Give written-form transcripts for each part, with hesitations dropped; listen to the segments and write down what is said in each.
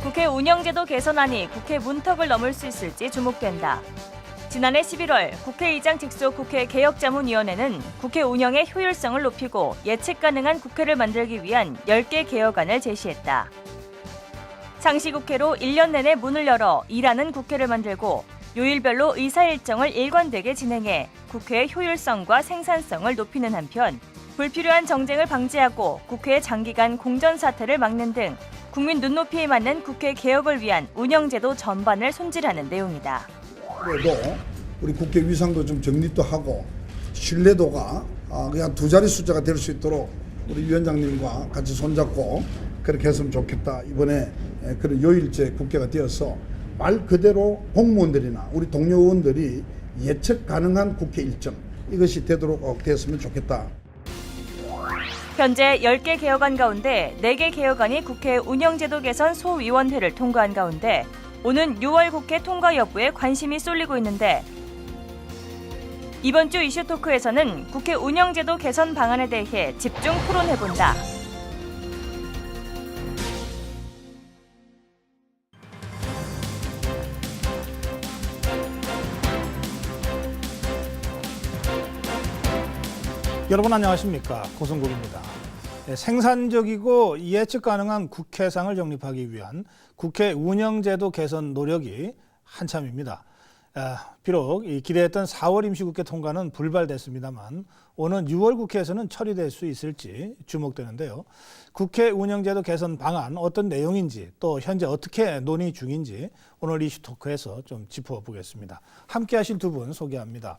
국회 운영제도 개선안이 국회 문턱을 넘을 수 있을지 주목된다. 지난해 11월 국회의장 직속 국회개혁자문위원회는 국회 운영의 효율성을 높이고 예측 가능한 국회를 만들기 위한 10개 개혁안을 제시했다. 상시국회로 1년 내내 문을 열어 일하는 국회를 만들고 요일별로 의사일정을 일관되게 진행해 국회의 효율성과 생산성을 높이는 한편 불필요한 정쟁을 방지하고 국회의 장기간 공전사태를 막는 등 국민 눈높이에 맞는 국회 개혁을 위한 운영제도 전반을 손질하는 내용이다. 그래도 우리 국회 위상도 좀 정립도 하고 신뢰도가 그냥 두 자리 숫자가 될 수 있도록 우리 위원장님과 같이 손잡고 그렇게 했으면 좋겠다. 이번에 그런 요일제 국회가 되어서 말 그대로 공무원들이나 우리 동료 의원들이 예측 가능한 국회 일정 이것이 되도록 됐으면 좋겠다. 현재 10개 개혁안 가운데 4개 개혁안이 국회 운영제도 개선 소위원회를 통과한 가운데 오는 6월 국회 통과 여부에 관심이 쏠리고 있는데 이번 주 이슈 토크에서는 국회 운영제도 개선 방안에 대해 집중 토론해본다. 여러분 안녕하십니까, 고승국입니다. 생산적이고 예측 가능한 국회상을 정립하기 위한 국회 운영제도 개선 노력이 한참입니다. 비록 기대했던 4월 임시국회 통과는 불발됐습니다만 오는 6월 국회에서는 처리될 수 있을지 주목되는데요. 국회 운영제도 개선 방안 어떤 내용인지 또 현재 어떻게 논의 중인지 오늘 이슈 토크에서 좀 짚어보겠습니다. 함께 하실 두 분 소개합니다.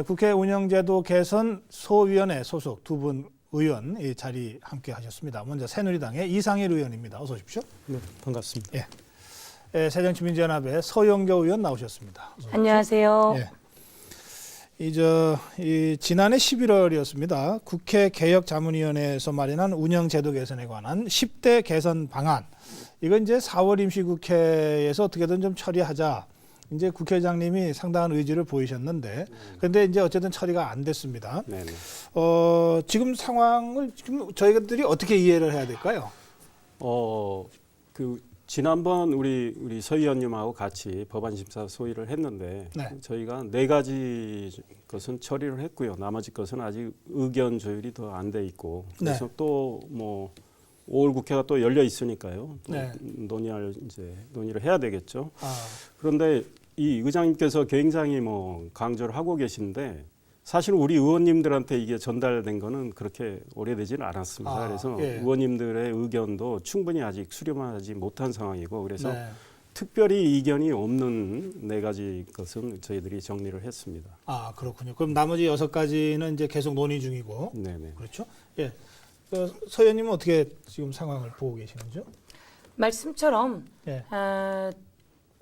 국회 운영제도 개선 소위원회 소속 두 분 의원 이 자리 함께 하셨습니다. 먼저 새누리당의 이상일 의원입니다. 어서 오십시오. 네, 반갑습니다. 예. 새정치민주연합의 서영교 의원 나오셨습니다. 안녕하세요. 예. 지난해 11월이었습니다. 국회 개혁자문위원회에서 마련한 운영제도 개선에 관한 10대 개선 방안. 이건 이제 4월 임시국회에서 어떻게든 좀 처리하자. 이제 국회의장님이 상당한 의지를 보이셨는데, 근데 이제 어쨌든 처리가 안 됐습니다. 네네. 지금 상황을 지금 저희들이 어떻게 이해를 해야 될까요? 지난번 우리 서 의원님하고 같이 법안 심사 소위를 했는데 네. 저희가 4가지 것은 처리를 했고요. 나머지 것은 아직 의견 조율이 더 안 돼 있고 그래서 네. 또 뭐 5월 국회가 또 열려 있으니까요. 또 네. 논의를 해야 되겠죠. 그런데 이 의장님께서 굉장히 뭐 강조를 하고 계신데 사실 우리 의원님들한테 이게 전달된 거는 그렇게 오래되지는 않았습니다. 그래서 예. 의원님들의 의견도 충분히 아직 수렴하지 못한 상황이고 그래서 네. 특별히 이견이 없는 4가지 것은 저희들이 정리를 했습니다. 그렇군요. 그럼 나머지 6가지는 이제 계속 논의 중이고. 네네. 그렇죠? 예. 서 의원님은 어떻게 지금 상황을 보고 계시는지요? 말씀처럼 예.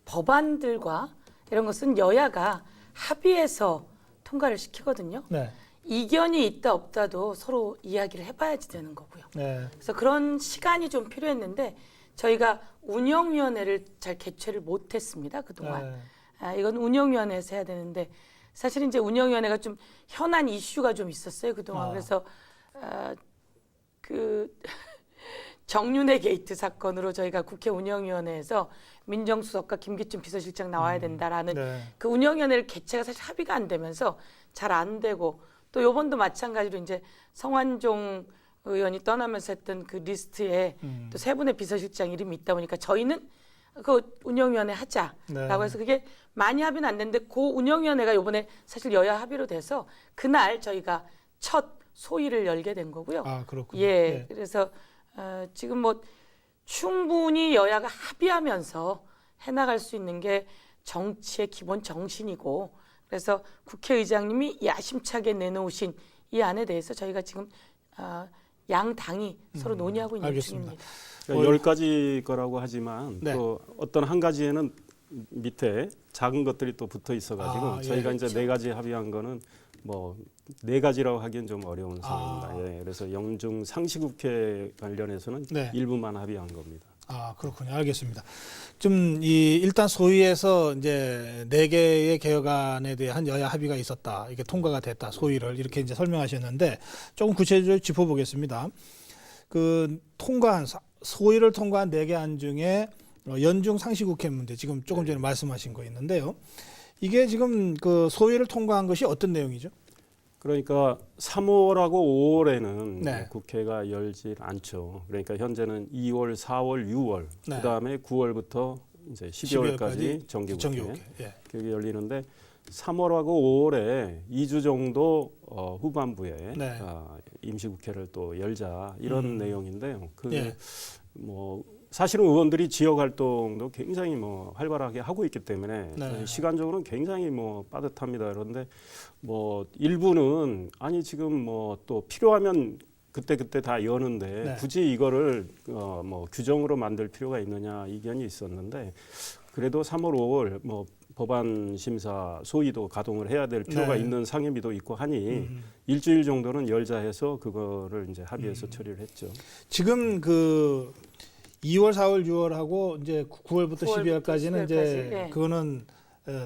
법안들과 이런 것은 여야가 합의해서 통과를 시키거든요. 네. 이견이 있다 없다도 서로 이야기를 해봐야지 되는 거고요. 네. 그래서 그런 시간이 좀 필요했는데 저희가 운영위원회를 잘 개최를 못했습니다. 그동안. 이건 운영위원회에서 해야 되는데 사실 이제 운영위원회가 좀 현안 이슈가 좀 있었어요. 그동안. 그래서 정윤회 게이트 사건으로 저희가 국회 운영위원회에서 민정수석과 김기춘 비서실장 나와야 된다라는 네. 그 운영위원회를 개최가 사실 합의가 안 되면서 잘 안 되고 또 요번도 마찬가지로 이제 성완종 의원이 떠나면서 했던 그 리스트에 또 3분의 비서실장 이름이 있다 보니까 저희는 그 운영위원회 하자라고 네. 해서 그게 많이 합의는 안 됐는데 그 운영위원회가 요번에 사실 여야 합의로 돼서 그날 저희가 첫 소위를 열게 된 거고요. 그렇군요. 예, 그래서 지금 뭐 충분히 여야가 합의하면서 해나갈 수 있는 게 정치의 기본 정신이고 그래서 국회의장님이 야심차게 내놓으신 이 안에 대해서 저희가 지금 양 당이 서로 논의하고 있는 알겠습니다. 중입니다. 그러니까 10가지 거라고 하지만 네. 또 어떤 한 가지에는 밑에 작은 것들이 또 붙어 있어가지고 저희가 예. 이제 4가지 합의한 거는 뭐 4가지라고 하기엔 좀 어려운 상황입니다. 예, 그래서 영중 상시국회 관련해서는 네. 일부만 합의한 겁니다. 그렇군요. 알겠습니다. 좀 일단 소위에서 이제 4개의 개혁안에 대한 여야 합의가 있었다. 이게 통과가 됐다. 소위를 이렇게 이제 설명하셨는데 조금 구체적으로 짚어보겠습니다. 소위를 통과한 4개 안 중에 연중 상시국회 문제 지금 조금 전에 말씀하신 거 있는데요. 이게 지금 그 소위를 통과한 것이 어떤 내용이죠? 그러니까 3월하고 5월에는 네. 국회가 열질 않죠. 그러니까 현재는 2월, 4월, 6월, 네. 그다음에 9월부터 이제 12월까지 정기국회 정기국회. 예. 그게 열리는데 3월하고 5월에 2주 정도 후반부에 네. 임시국회를 또 열자 이런 내용인데요. 그게 예. 뭐 사실은 의원들이 지역 활동도 굉장히 뭐 활발하게 하고 있기 때문에 네. 시간적으로는 굉장히 뭐 빠듯합니다. 그런데 뭐 일부는 아니 지금 뭐 또 필요하면 그때 다 여는데 네. 굳이 이거를 뭐 규정으로 만들 필요가 있느냐 이견이 있었는데 그래도 3월, 5월 뭐 법안 심사 소위도 가동을 해야 될 필요가 네. 있는 상임위도 있고 하니 일주일 정도는 열자 해서 그거를 이제 합의해서 처리를 했죠. 지금 그 2월, 4월, 6월하고 이제 9월부터 12월까지는 이제 네. 그거는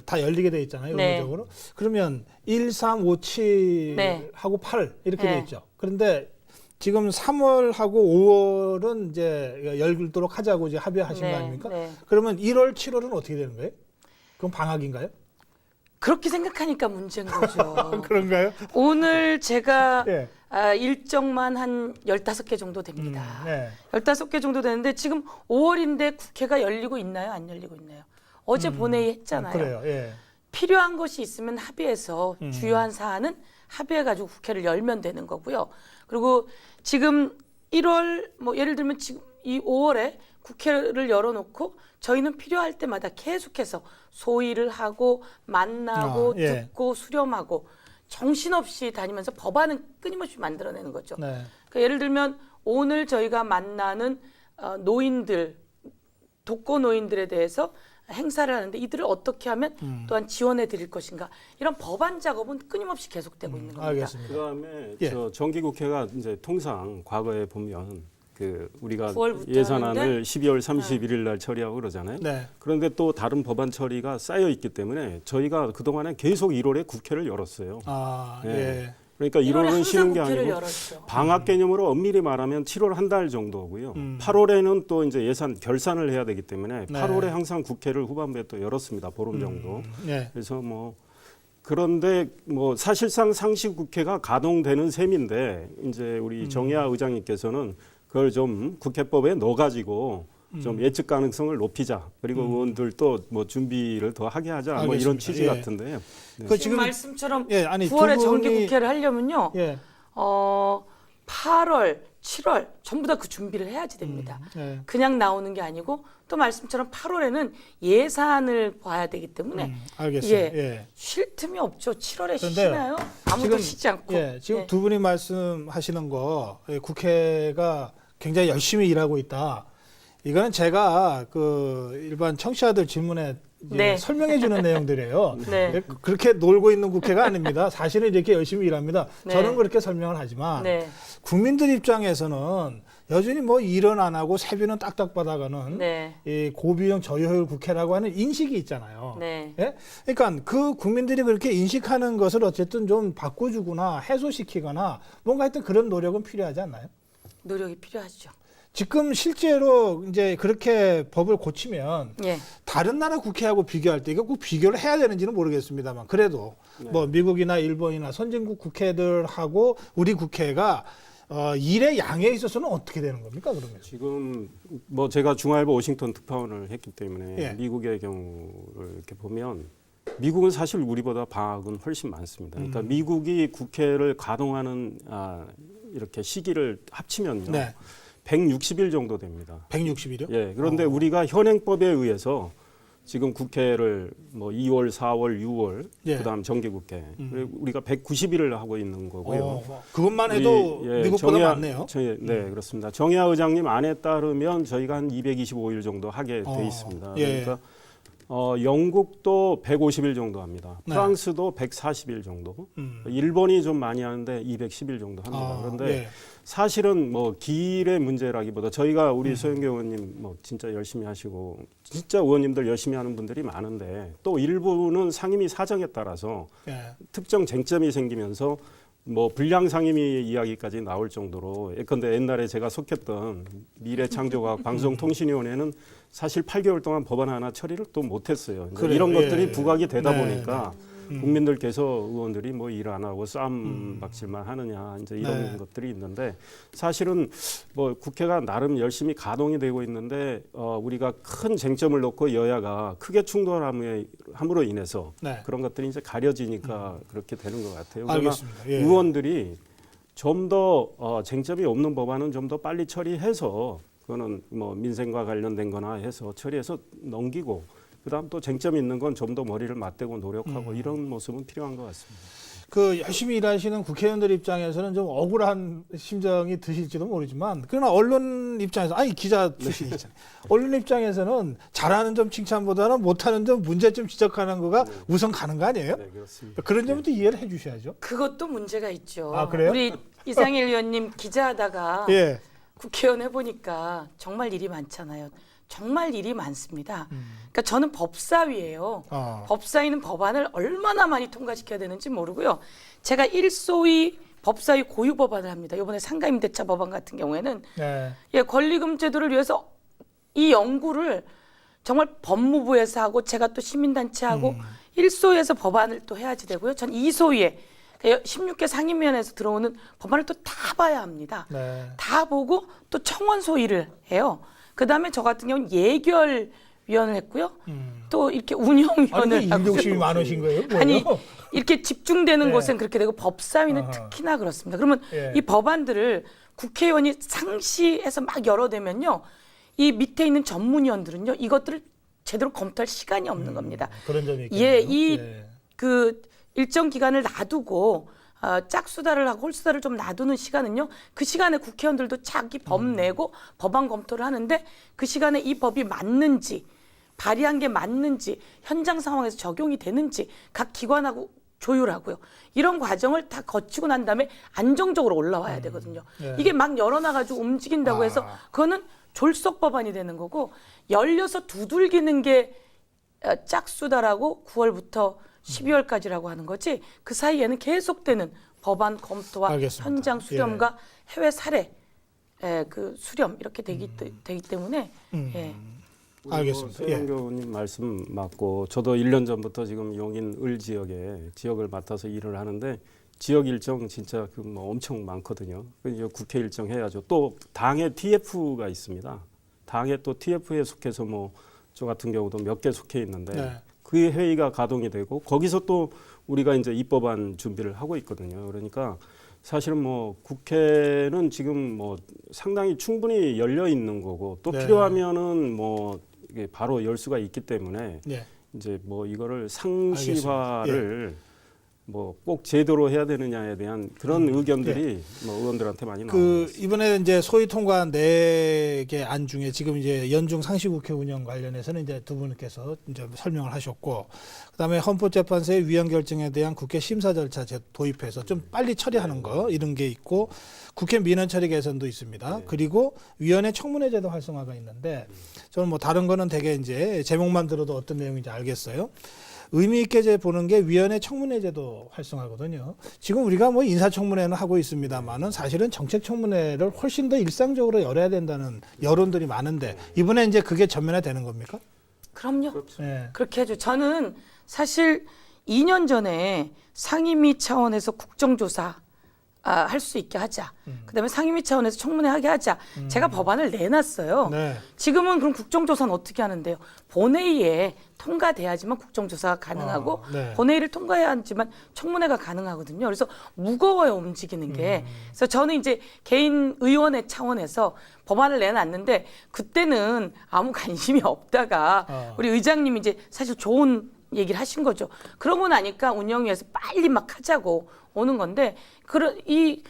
다 열리게 돼 있잖아요. 네. 의무적으로. 그러면 1, 3, 5, 7 네. 하고 8 이렇게 네. 돼 있죠. 그런데 지금 3월하고 5월은 이제 열도록 하자고 이제 합의하신 네. 거 아닙니까? 네. 그러면 1월, 7월은 어떻게 되는 거예요? 그럼 방학인가요? 그렇게 생각하니까 문제인 거죠. 그런가요? 오늘 제가 예. 일정만 한 15개 정도 됩니다. 네. 15개 정도 되는데 지금 5월인데 국회가 열리고 있나요? 안 열리고 있나요? 어제 본회의 했잖아요. 그래요. 예. 필요한 것이 있으면 합의해서 주요한 사안은 합의해가지고 국회를 열면 되는 거고요. 그리고 지금 1월 뭐 예를 들면 지금 이 5월에 국회를 열어놓고 저희는 필요할 때마다 계속해서 소위를 하고 만나고 예. 듣고 수렴하고 정신없이 다니면서 법안은 끊임없이 만들어내는 거죠. 네. 그러니까 예를 들면 오늘 저희가 만나는 노인들, 독거 노인들에 대해서 행사를 하는데 이들을 어떻게 하면 또한 지원해 드릴 것인가 이런 법안 작업은 끊임없이 계속되고 있는 겁니다. 알겠습니다. 그다음에 예. 저 정기국회가 이제 통상 과거에 보면 그 우리가 9월부터 예산안을 하는데? 12월 31일 날 처리하고 그러잖아요. 네. 그런데 또 다른 법안 처리가 쌓여 있기 때문에 저희가 그동안에 계속 1월에 국회를 열었어요. 아, 예. 예. 그러니까 1월에 1월은 항상 쉬는 게 국회를 아니고 열었죠. 방학 개념으로 엄밀히 말하면 7월 한 달 정도고요. 8월에는 또 이제 예산 결산을 해야 되기 때문에 네. 8월에 항상 국회를 후반부에 또 열었습니다. 보름 정도. 예. 그래서 뭐 그런데 뭐 사실상 상시 국회가 가동되는 셈인데 이제 우리 정의아 의장님께서는 그걸 좀 국회법에 넣어가지고 좀 예측 가능성을 높이자. 그리고 의원들도 뭐 준비를 더 하게 하자. 뭐 이런 알겠습니다. 취지 예. 같은데요. 그 지금 말씀처럼 예, 아니 9월에 두 분이- 정기국회를 하려면요. 예. 8월, 7월 전부 다 그 준비를 해야지 됩니다. 예. 그냥 나오는 게 아니고 또 말씀처럼 8월에는 예산을 봐야 되기 때문에 알겠어요. 예. 예. 쉴 틈이 없죠. 7월에 그런데요, 쉬나요? 아무도 지금- 쉬지 않고. 예, 지금 예. 두 분이 말씀하시는 거 국회가 굉장히 열심히 일하고 있다. 이거는 제가 그 일반 청취자들 질문에 이제 네. 설명해 주는 내용들이에요. 네. 그렇게 놀고 있는 국회가 아닙니다. 사실은 이렇게 열심히 일합니다. 네. 저는 그렇게 설명을 하지만 네. 국민들 입장에서는 여전히 뭐 일은 안 하고 세비는 딱딱 받아가는 네. 이 고비용 저효율 국회라고 하는 인식이 있잖아요. 네. 예? 그러니까 그 국민들이 그렇게 인식하는 것을 어쨌든 좀 바꿔주거나 해소시키거나 뭔가 하여튼 그런 노력은 필요하지 않나요? 노력이 필요하죠. 지금 실제로 이제 그렇게 법을 고치면 예. 다른 나라 국회하고 비교할 때 이거 꼭 비교를 해야 되는지는 모르겠습니다만 그래도 뭐 미국이나 일본이나 선진국 국회들하고 우리 국회가 일의 양에 있어서는 어떻게 되는 겁니까 그러면? 지금 뭐 제가 중앙일보 워싱턴 특파원을 했기 때문에 예. 미국의 경우를 이렇게 보면 미국은 사실 우리보다 방학은 훨씬 많습니다. 그러니까 미국이 국회를 가동하는 이렇게 시기를 합치면요. 네. 160일 정도 됩니다. 160일이요? 예. 그런데 우리가 현행법에 의해서 지금 국회를 뭐 2월, 4월, 6월, 예. 그다음 정기국회 그리고 우리가 190일을 하고 있는 거고요. 그것만 해도 우리, 예, 미국보다 정의아- 많네요. 네, 그렇습니다. 정의아 의장님 안에 따르면 저희가 한 225일 정도 하게 돼 있습니다. 예. 그러니까 영국도 150일 정도 합니다. 네. 프랑스도 140일 정도. 일본이 좀 많이 하는데 210일 정도 합니다. 그런데 예. 사실은 뭐 길의 문제라기보다 저희가 우리 소영교 의원님 뭐 진짜 열심히 하시고 진짜 의원님들 열심히 하는 분들이 많은데 또 일부는 상임위 사정에 따라서 예. 특정 쟁점이 생기면서 뭐 불량 상임위 이야기까지 나올 정도로 예컨대 옛날에 제가 속했던 미래창조과학 방송통신위원회는 사실 8개월 동안 법안 하나 처리를 또 못했어요. 그래요. 이런 예, 것들이 예. 부각이 되다 네, 보니까 국민들께서 의원들이 뭐 일 안 하고 싸움박질만 하느냐 이제 이런 네. 것들이 있는데 사실은 뭐 국회가 나름 열심히 가동이 되고 있는데 우리가 큰 쟁점을 놓고 여야가 크게 충돌함으로 인해서 네. 그런 것들이 이제 가려지니까 그렇게 되는 것 같아요. 그러나 알겠습니다. 예. 의원들이 좀 더 쟁점이 없는 법안은 좀 더 빨리 처리해서 그거는 뭐 민생과 관련된 거나 해서 처리해서 넘기고 그다음 또 쟁점이 있는 건 좀 더 머리를 맞대고 노력하고 이런 모습은 필요한 것 같습니다. 그 열심히 일하시는 국회의원들 입장에서는 좀 억울한 심정이 드실지도 모르지만 그러나 언론 입장에서 아니 기자 출신이잖아요. 언론 입장에서는 잘하는 점 칭찬보다는 못하는 점 문제점 지적하는 거가 우선 가는 거 아니에요? 네, 그렇습니다. 그런 점부터 이해를 해주셔야죠. 그것도 문제가 있죠. 아, 그래요? 우리 이상일 의원님 기자하다가 예. 국회의원 해보니까 정말 일이 많잖아요. 정말 일이 많습니다. 그러니까 저는 법사위예요. 법사위는 법안을 얼마나 많이 통과시켜야 되는지 모르고요. 제가 일소위 법사위 고유 법안을 합니다. 이번에 상가임대차 법안 같은 경우에는 네. 예, 권리금 제도를 위해서 이 연구를 정말 법무부에서 하고 제가 또 시민단체하고 일소위에서 법안을 또 해야지 되고요. 전 이소위에 16개 상임위원회에서 들어오는 법안을 또 다 봐야 합니다. 네. 다 보고 또 청원 소위를 해요. 그다음에 저 같은 경우는 예결위원을 했고요. 또 이렇게 운영위원을 아니, 하고요. 일욕심이 많으신 거예요? 뭐예요? 아니 이렇게 집중되는 네. 곳은 그렇게 되고 법사위는 아하. 특히나 그렇습니다. 그러면 예. 이 법안들을 국회의원이 상시해서 막 열어대면요. 이 밑에 있는 전문위원들은요. 이것들을 제대로 검토할 시간이 없는 겁니다. 그런 점이 있겠네요. 예, 이 그 일정 기간을 놔두고 짝수다를 하고 홀수다를 좀 놔두는 시간은요. 그 시간에 국회의원들도 자기 법 내고 법안 검토를 하는데 그 시간에 이 법이 맞는지 발의한 게 맞는지 현장 상황에서 적용이 되는지 각 기관하고 조율하고요. 이런 과정을 다 거치고 난 다음에 안정적으로 올라와야 되거든요. 예. 이게 막 열어놔가지고 움직인다고 해서 그거는 졸속 법안이 되는 거고 열려서 두들기는 게 짝수다라고 9월부터 12월까지라고 하는 거지 그 사이에는 계속되는 법안 검토와 알겠습니다. 현장 수렴과 해외 사례 그 수렴 이렇게 되기 때문에 예. 알겠습니다. 예. 최영교 의원님 말씀 맞고 저도 1년 전부터 지금 용인 을 지역을 맡아서 일을 하는데 지역 일정 진짜 그 뭐 엄청 많거든요. 그 국회 일정 해야죠. 또 당의 TF가 있습니다. 당의 또 TF에 속해서 뭐 저 같은 경우도 몇 개 속해 있는데 네. 그 회의가 가동이 되고 거기서 또 우리가 이제 입법안 준비를 하고 있거든요. 그러니까 사실은 뭐 국회는 지금 뭐 상당히 충분히 열려 있는 거고 또 네. 필요하면은 뭐 이게 바로 열 수가 있기 때문에 예. 이제 뭐 이거를 상시화를 뭐 꼭 제대로 해야 되느냐에 대한 그런 의견들이 뭐 의원들한테 많이 나오고 그 이번에 이제 소위 통과한 4개 안 중에 지금 이제 연중 상시국회 운영 관련해서는 이제 두 분께서 이제 설명을 하셨고 그다음에 헌법재판소의 위헌 결정에 대한 국회 심사 절차 도입해서 좀 빨리 처리하는 거 이런 게 있고 국회 민원 처리 개선도 있습니다. 그리고 위원회 청문회 제도 활성화가 있는데 저는 뭐 다른 거는 되게 이제 제목만 들어도 어떤 내용인지 알겠어요. 의미 있게 제 보는 게 위원회 청문회 제도 활성화거든요. 지금 우리가 뭐 인사청문회는 하고 있습니다만은 사실은 정책청문회를 훨씬 더 일상적으로 열어야 된다는 여론들이 많은데 이번에 이제 그게 전면화되는 겁니까? 그럼요. 네. 그렇게 해줘. 저는 사실 2년 전에 상임위 차원에서 국정조사 할 수 있게 하자. 그다음에 상임위 차원에서 청문회 하게 하자. 제가 법안을 내놨어요. 네. 지금은 그럼 국정조사는 어떻게 하는데요? 본회의에 통과돼야지만 국정조사가 가능하고 네. 본회의를 통과해야지만 청문회가 가능하거든요. 그래서 무거워요 움직이는 게. 그래서 저는 이제 개인 의원의 차원에서 법안을 내놨는데 그때는 아무 관심이 없다가 우리 의장님이 이제 사실 좋은 얘기를 하신 거죠. 그러고 나니까 운영위에서 빨리 막 하자고 오는 건데 이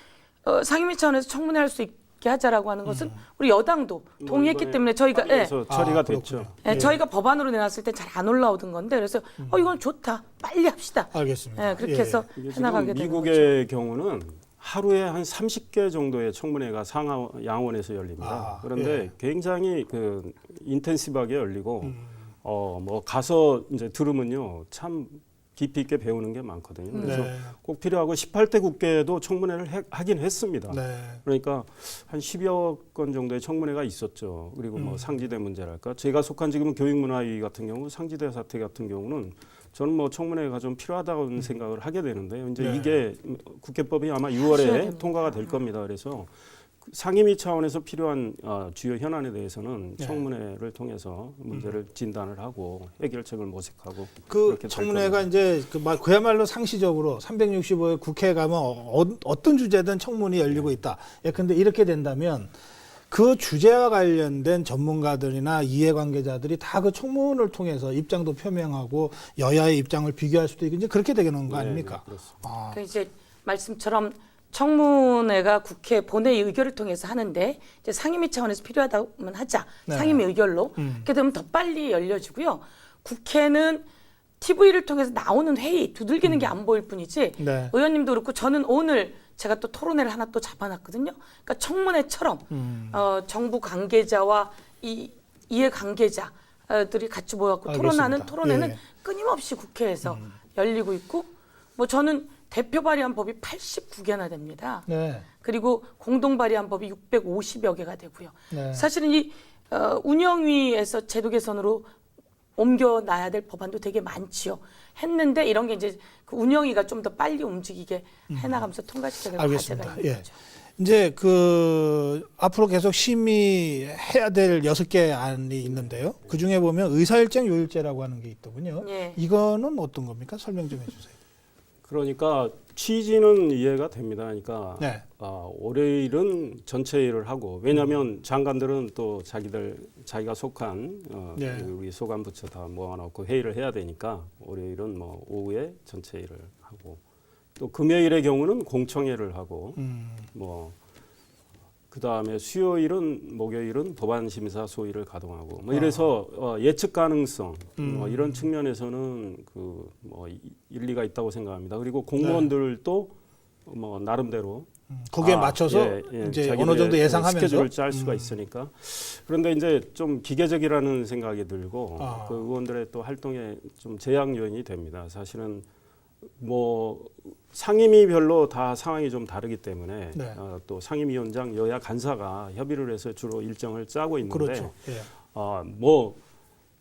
상임위 차원에서 청문회할 수 있게 하자라고 하는 것은 우리 여당도 동의했기 때문에 저희가 그래서 처리가 됐죠. 저희가 법안으로 내놨을 때 잘 안 올라오던 건데 그래서 이건 좋다 빨리 합시다. 알겠습니다. 그렇게 예. 해서 이게 해나가게 지금 되는 거죠. 미국의 경우는 하루에 한 30개 정도의 청문회가 양원에서 열립니다. 그런데 굉장히 그 인텐시브하게 열리고 뭐 가서 이제 들으면요 참 깊이 있게 배우는 게 많거든요. 그래서 네. 꼭 필요하고 18대 국회도 청문회를 하긴 했습니다. 네. 그러니까 한 10여 건 정도의 청문회가 있었죠. 그리고 뭐 상지대 문제랄까. 제가 속한 지금은 교육문화위 같은 경우 상지대 사태 같은 경우는 저는 뭐 청문회가 좀 필요하다고 생각을 하게 되는데 이제 네. 이게 국회법이 아마 하셔야 6월에 됩니다. 통과가 될 겁니다. 그래서 상임위 차원에서 필요한 주요 현안에 대해서는 네. 청문회를 통해서 문제를 진단을 하고 해결책을 모색하고 그 그렇게 될 청문회가 겁니다. 이제 그야말로 상시적으로 365일 국회에 가면 어떤 주제든 청문이 열리고 있다. 예컨대 이렇게 된다면 그 주제와 관련된 전문가들이나 이해관계자들이 다 그 청문을 통해서 입장도 표명하고 여야의 입장을 비교할 수도 있고 이제 그렇게 되는 거 네, 아닙니까? 네, 그렇습니다. 아, 그 이제 말씀처럼 청문회가 국회 본회의 의결을 통해서 하는데 이제 상임위 차원에서 필요하다면 하자. 네. 상임위 의결로. 그렇게 되면 더 빨리 열려지고요. 국회는 TV를 통해서 나오는 회의 두들기는 게 안 보일 뿐이지 네. 의원님도 그렇고 저는 오늘 제가 또 토론회를 하나 또 잡아놨거든요. 그러니까 청문회처럼 정부 관계자와 이해 관계자들이 같이 모여갖고 알겠습니다. 토론하는 토론회는 예. 끊임없이 국회에서 열리고 있고 뭐 저는 대표 발의한 법이 89개나 됩니다. 네. 그리고 공동 발의한 법이 650여 개가 되고요. 네. 사실은 이 운영위에서 제도 개선으로 옮겨놔야 될 법안도 되게 많지요. 했는데 이런 게 이제 그 운영위가 좀 더 빨리 움직이게 해나가면서 통과시켜야 될 알겠습니다. 과제가 있는 예. 거죠. 이제 그 앞으로 계속 심의해야 될 6개 안이 있는데요. 그 중에 보면 의사일정 요일제라고 하는 게 있더군요. 예. 이거는 어떤 겁니까? 설명 좀 해주세요. 그러니까 취지는 이해가 됩니다. 그러니까 네. 월요일은 전체 일을 하고 왜냐하면 장관들은 또 자기가 속한 네. 우리 소관부처 다 모아놓고 회의를 해야 되니까 월요일은 뭐 오후에 전체 일을 하고 또 금요일의 경우는 공청회를 하고 뭐 그다음에 수요일은 목요일은 법안 심사 소위를 가동하고 뭐 이래서 예측 가능성 뭐 이런 측면에서는 그 뭐 일리가 있다고 생각합니다. 그리고 공무원들도 뭐 나름대로 거기에 맞춰서 이제 자기들의 어느 정도 예상하면서 스케줄을 짤 수가 있으니까 그런데 이제 좀 기계적이라는 생각이 들고 그 의원들의 또 활동에 좀 제약 요인이 됩니다. 사실은 뭐 상임위별로 다 상황이 좀 다르기 때문에 네. 또 상임위원장 여야 간사가 협의를 해서 주로 일정을 짜고 있는데 그렇죠. 예. 뭐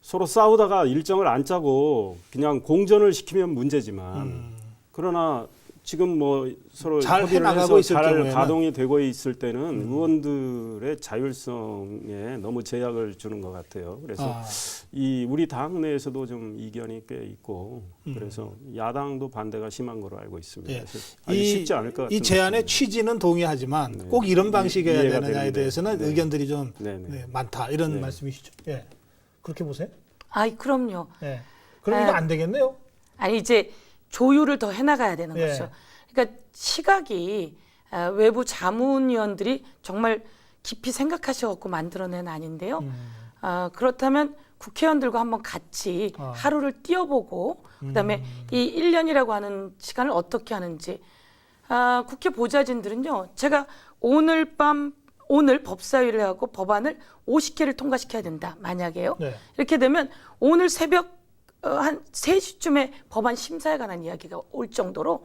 서로 싸우다가 일정을 안 짜고 그냥 공전을 시키면 문제지만 그러나 지금 뭐 서로 잘 협의를 해나가고 해서 있을 잘 경우에는 가동이 되고 있을 때는 의원들의 자율성에 너무 제약을 주는 것 같아요. 그래서 이 우리 당 내에서도 좀 이견이 꽤 있고 그래서 야당도 반대가 심한 걸로 알고 있습니다. 예. 그래서 아주 쉽지 않을 것 같은 이 제안의 느낌이. 취지는 동의하지만 네. 꼭 이런 방식이어야 이해가 되느냐에 되는데. 대해서는 네. 의견들이 좀 네네. 네, 많다 이런 네. 말씀이시죠. 예. 그렇게 보세요? 아이 그럼요. 예. 그럼 이거 안 되겠네요. 아니 이제 조율을 더 해나가야 되는 예. 거죠. 그러니까 시각이 외부 자문위원들이 정말 깊이 생각하셔갖고 만들어낸 아닌데요. 그렇다면 국회의원들과 한번 같이 하루를 띄워보고 그다음에 이 1년이라고 하는 시간을 어떻게 하는지 국회 보좌진들은요. 제가 오늘 법사위를 하고 법안을 50개를 통과시켜야 된다. 만약에요. 네. 이렇게 되면 오늘 새벽 한 3시쯤에 법안 심사에 관한 이야기가 올 정도로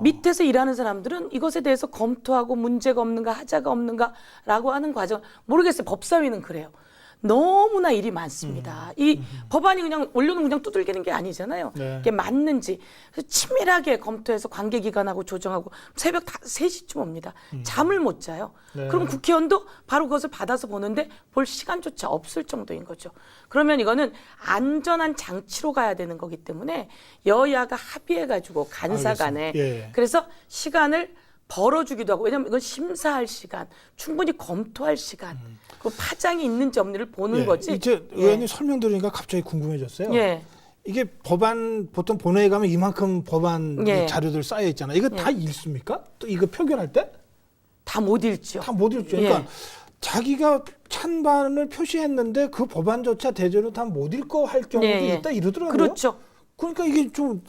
밑에서 일하는 사람들은 이것에 대해서 검토하고 문제가 없는가 하자가 없는가라고 하는 과정 모르겠어요. 법사위는 그래요. 너무나 일이 많습니다. 이 법안이 그냥 올려놓으면 그냥 두들기는 게 아니잖아요. 네. 이게 맞는지 그래서 치밀하게 검토해서 관계기관하고 조정하고 새벽 3시쯤 옵니다. 잠을 못 자요. 네. 그럼 국회의원도 바로 그것을 받아서 보는데 볼 시간조차 없을 정도인 거죠. 그러면 이거는 안전한 장치로 가야 되는 거기 때문에 여야가 합의해가지고 간사 간에 알겠습니다. 예. 그래서 시간을 벌어주기도 하고 왜냐하면 이건 심사할 시간, 충분히 검토할 시간, 그 파장이 있는지 없는지를 보는 예. 거지. 이제 의원님 설명 들으니까 갑자기 궁금해졌어요. 예. 이게 법안 보통 본회의 가면 이만큼 법안 예. 자료들 쌓여 있잖아요. 이거 다 읽습니까? 또 이거 표결할 때? 다 못 읽죠. 다 못 읽죠. 예. 그러니까 자기가 찬반을 표시했는데 그 법안조차 대제로 다 못 읽고 할 경우도 예, 예. 있다 이러더라고요. 그렇죠. 그러니까 이게 좀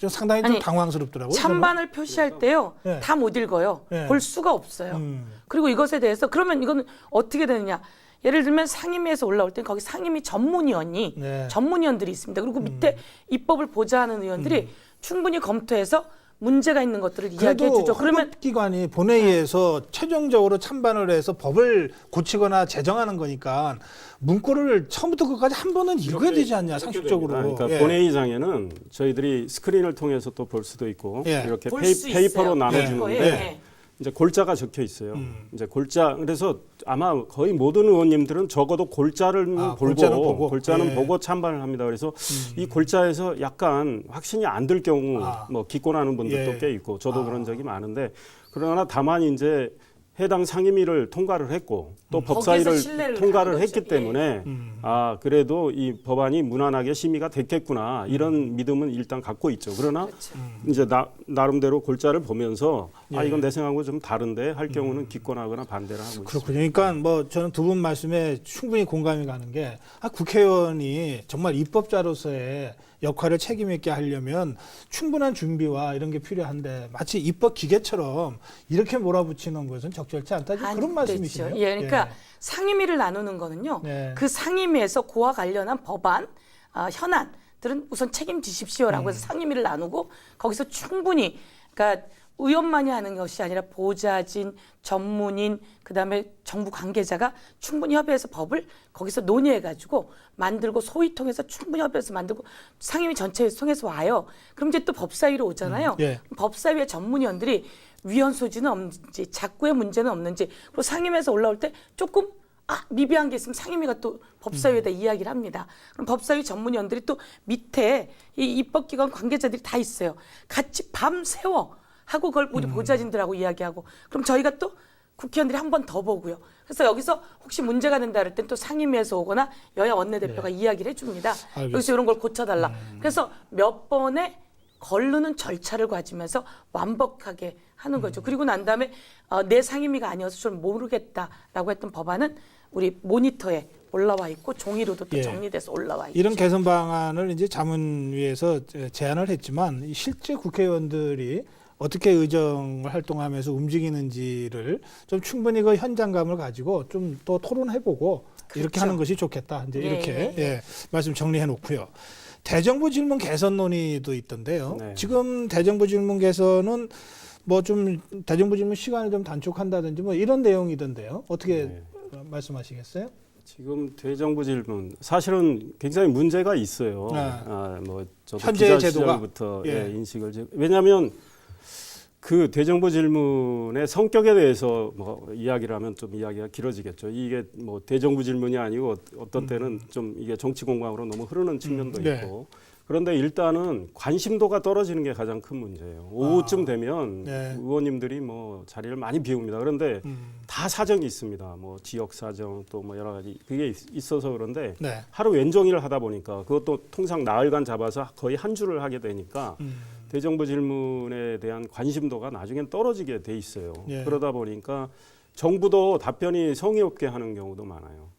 상당히 좀 아니, 당황스럽더라고요. 찬반을 표시할 때요. 예. 다 못 읽어요. 예. 볼 수가 없어요. 그리고 이것에 대해서 그러면 이거는 어떻게 되느냐. 예를 들면 상임위에서 올라올 때 거기 상임위 전문위원이 네. 전문위원들이 있습니다. 그리고 밑에 입법을 보좌하는 의원들이 충분히 검토해서 문제가 있는 것들을 이야기해 그래도 주죠. 그러면 헌법기관이 본회의에서 최종적으로 찬반을 해서 법을 고치거나 제정하는 거니까 문구를 처음부터 끝까지 한 번은 읽어야 되지 않냐, 상식적으로. 그러니까 예. 본회의장에는 저희들이 스크린을 통해서 또 볼 수도 있고 예. 이렇게 볼 수 페이퍼로 있어요. 나눠주는데 네. 이제 골자가 적혀 있어요. 이제 골자 그래서 아마 거의 모든 의원님들은 적어도 골자를 골자는 보고. 예. 찬반을 합니다. 그래서 이 골자에서 약간 확신이 안 들 경우 뭐 기권하는 분들도 예. 꽤 있고 저도 그런 적이 많은데 그러나 다만 이제 해당 상임위를 통과를 했고 또 거기에서 법사위를 신뢰를 통과를 하는 했기 거죠. 때문에 아 그래도 이 법안이 무난하게 심의가 됐겠구나 이런 믿음은 일단 갖고 있죠. 그러나 그렇죠. 이제 나름대로 골자를 보면서 아 예. 이건 내 생각하고 좀 다른데 할 경우는 기권하거나 반대를 하고 있습니다. 그렇군요. 그러니까 뭐 저는 두 분 말씀에 충분히 공감이 가는 게 국회의원이 정말 입법자로서의 역할을 책임 있게 하려면 충분한 준비와 이런 게 필요한데 마치 입법 기계처럼 이렇게 몰아붙이는 것은 적절치 않다. 안 그런 말씀이시네요. 되죠. 예, 그러니까 상임위를 나누는 거는요. 네. 그 상임위에서 그와 관련한 법안, 현안들은 우선 책임지십시오라고 해서 상임위를 나누고 거기서 충분히 그러니까 의원만이 하는 것이 아니라 보좌진, 전문인, 그다음에 정부 관계자가 충분히 협의해서 법을 거기서 논의해가지고 만들고 소위 통해서 충분히 협의해서 만들고 상임위 전체에서 통해서 와요. 그럼 이제 또 법사위로 오잖아요. 예. 법사위의 전문위원들이 위헌 소지는 없는지, 작구의 문제는 없는지, 그리고 상임위에서 올라올 때 조금 미비한 게 있으면 상임위가 또 법사위에다 이야기를 합니다. 그럼 법사위 전문위원들이 또 밑에 이 입법기관 관계자들이 다 있어요. 같이 밤새워 하고 그걸 우리 보좌진들하고 이야기하고 그럼 저희가 또 국회의원들이 한 번 더 보고요. 그래서 여기서 혹시 문제가 된다 그럴 땐 또 상임위에서 오거나 여야 원내대표가 이야기를 해줍니다. 알겠습니다. 여기서 이런 걸 고쳐달라. 그래서 몇 번의 거르는 절차를 가지면서 완벽하게 하는 거죠. 그리고 난 다음에 내 상임위가 아니어서 좀 모르겠다라고 했던 법안은 우리 모니터에 올라와 있고 종이로도 또 예. 정리돼서 올라와 있죠. 이런 개선 방안을 이제 자문위에서 제안을 했지만 실제 국회의원들이 어떻게 의정 활동하면서 움직이는지를 좀 충분히 그 현장감을 가지고 좀 더 토론해보고 이렇게 그렇죠. 하는 것이 좋겠다. 이제 예, 이렇게 예, 예. 예, 말씀 정리해 놓고요. 대정부 질문 개선 논의도 있던데요. 네. 지금 대정부 질문 개선은 뭐 좀 대정부 질문 시간을 좀 단축한다든지 뭐 이런 내용이던데요. 어떻게 네. 말씀하시겠어요? 지금 대정부 질문 사실은 굉장히 문제가 있어요. 네. 뭐 저도 현재의 기자 제도가? 시절부터 예. 인식을 왜냐하면 그 대정부 질문의 성격에 대해서 뭐 이야기를 하면 좀 이야기가 길어지겠죠. 이게 뭐 대정부 질문이 아니고 어떤 때는 좀 이게 정치 공방으로 너무 흐르는 측면도 네. 있고. 그런데 일단은 관심도가 떨어지는 게 가장 큰 문제예요. 오후쯤 되면 네. 의원님들이 뭐 자리를 많이 비웁니다. 그런데 다 사정이 있습니다. 뭐 지역 사정 또 뭐 여러 가지 그게 있어서 그런데 네. 하루 왼종일 하다 보니까 그것도 통상 나흘간 잡아서 거의 한 주를 하게 되니까 대정부 질문에 대한 관심도가 나중엔 떨어지게 돼 있어요. 예. 그러다 보니까 정부도 답변이 성의 없게 하는 경우도 많아요.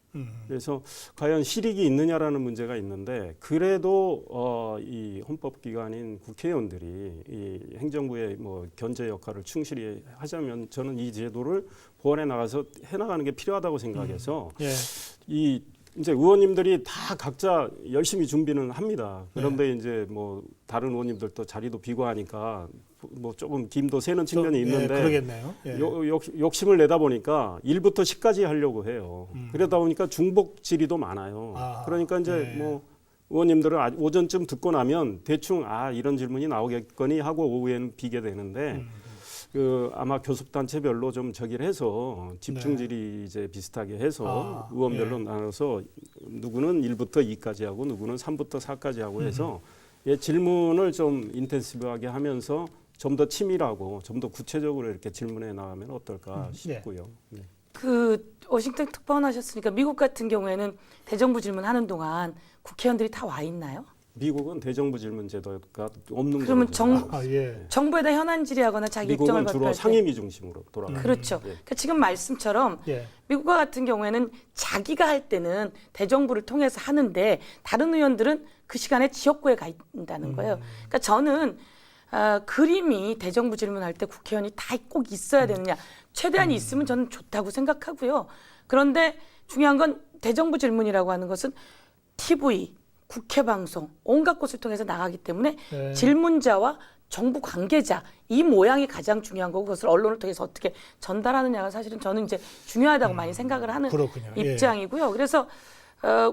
그래서 과연 실익이 있느냐라는 문제가 있는데 그래도 이 헌법기관인 국회의원들이 이 행정부의 뭐 견제 역할을 충실히 하자면 저는 이 제도를 보완해 나가서 해나가는 게 필요하다고 생각해서 예. 이 이제 의원님들이 다 각자 열심히 준비는 합니다. 그런데 이제 뭐 다른 의원님들도 자리도 비고 하니까 뭐 조금 김도 새는 측면이 예, 있는데 그러겠네요. 예. 욕심을 내다 보니까 1부터 10까지 하려고 해요. 그러다 보니까 중복 질의도 많아요. 아, 그러니까 이제 네. 뭐 의원님들은 오전쯤 듣고 나면 대충 이런 질문이 나오겠거니 하고 오후에는 비게 되는데 그 아마 교섭단체별로 좀 저기를 해서 집중질의 이제 비슷하게 해서 의원별로 나눠서 누구는 1부터 2까지 하고 누구는 3부터 4까지 하고 해서 질문을 좀 인텐시브하게 하면서 좀 더 치밀하고 좀 더 구체적으로 이렇게 질문해 나가면 어떨까 싶고요. 네. 그 워싱턴 특파원 하셨으니까 미국 같은 경우에는 대정부 질문하는 동안 국회의원들이 다 와 있나요? 미국은 대정부 질문 제도가 없는 그러면 거죠. 예. 정부에다 현안 질의하거나 자기 입장을 미국은 주로 발표할 때 상임위 중심으로 돌아가요. 그렇죠. 예. 그러니까 지금 말씀처럼 예. 미국과 같은 경우에는 자기가 할 때는 대정부를 통해서 하는데 다른 의원들은 그 시간에 지역구에 가 있다는 거예요. 그러니까 저는 그림이 대정부 질문할 때 국회의원이 다 꼭 있어야 되느냐. 최대한 있으면 저는 좋다고 생각하고요. 그런데 중요한 건 대정부 질문이라고 하는 것은 TV, 국회 방송, 온갖 곳을 통해서 나가기 때문에 네. 질문자와 정부 관계자 이 모양이 가장 중요한 거고 그것을 언론을 통해서 어떻게 전달하느냐가 사실은 저는 이제 중요하다고 많이 생각을 하는 그렇군요. 예. 입장이고요. 그래서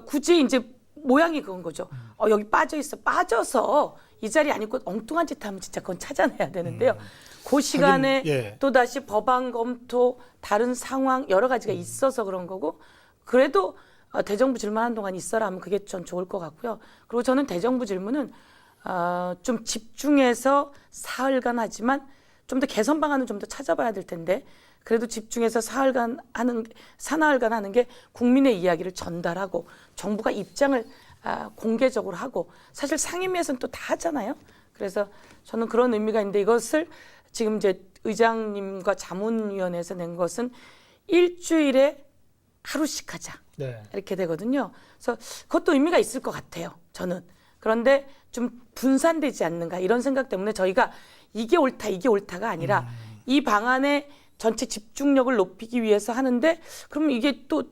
굳이 이제 모양이 그건 거죠. 여기 빠져 있어. 빠져서 이 자리 아니고 엉뚱한 짓 하면 진짜 그건 찾아내야 되는데요. 그 시간에 하긴, 예. 또다시 법안 검토, 다른 상황 여러 가지가 있어서 그런 거고 그래도 대정부 질문하는 동안 있어라 하면 그게 전 좋을 것 같고요. 그리고 저는 대정부 질문은 좀 집중해서 사흘간 하지만 좀 더 개선 방안을 좀 더 찾아봐야 될 텐데 그래도 집중해서 사흘간 하는 게 국민의 이야기를 전달하고 정부가 입장을 공개적으로 하고 사실 상임위에서는 또 다 하잖아요. 그래서 저는 그런 의미가 있는데 이것을 지금 이제 의장님과 자문위원회에서 낸 것은 일주일에 하루씩 하자. 네. 이렇게 되거든요. 그래서 그것도 의미가 있을 것 같아요. 저는. 그런데 좀 분산되지 않는가 이런 생각 때문에 저희가 이게 옳다가 아니라 이 방안의 전체 집중력을 높이기 위해서 하는데 그럼 이게 또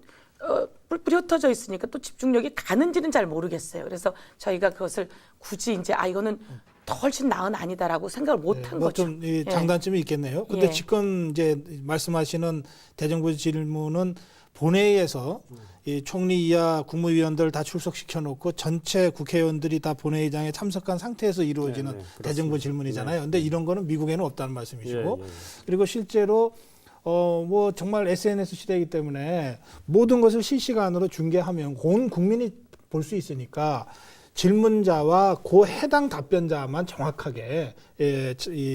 뿔뿔이 흩어져 있으니까 또 집중력이 가는지는 잘 모르겠어요. 그래서 저희가 그것을 굳이 이제 이거는 더 훨씬 나은 아니다라고 생각을 못한 거죠. 좀 장단점이 있겠네요. 근데 예. 지금 이제 말씀하시는 대정부 질문은 본회의에서 이 총리 이하 국무위원들 다 출석시켜 놓고 전체 국회의원들이 다 본회의장에 참석한 상태에서 이루어지는 네, 그렇습니다. 대정부 질문이잖아요. 근데 이런 거는 미국에는 없다는 말씀이시고 예, 예. 그리고 실제로 뭐 정말 SNS 시대이기 때문에 모든 것을 실시간으로 중계하면 온 국민이 볼 수 있으니까 질문자와 그 해당 답변자만 정확하게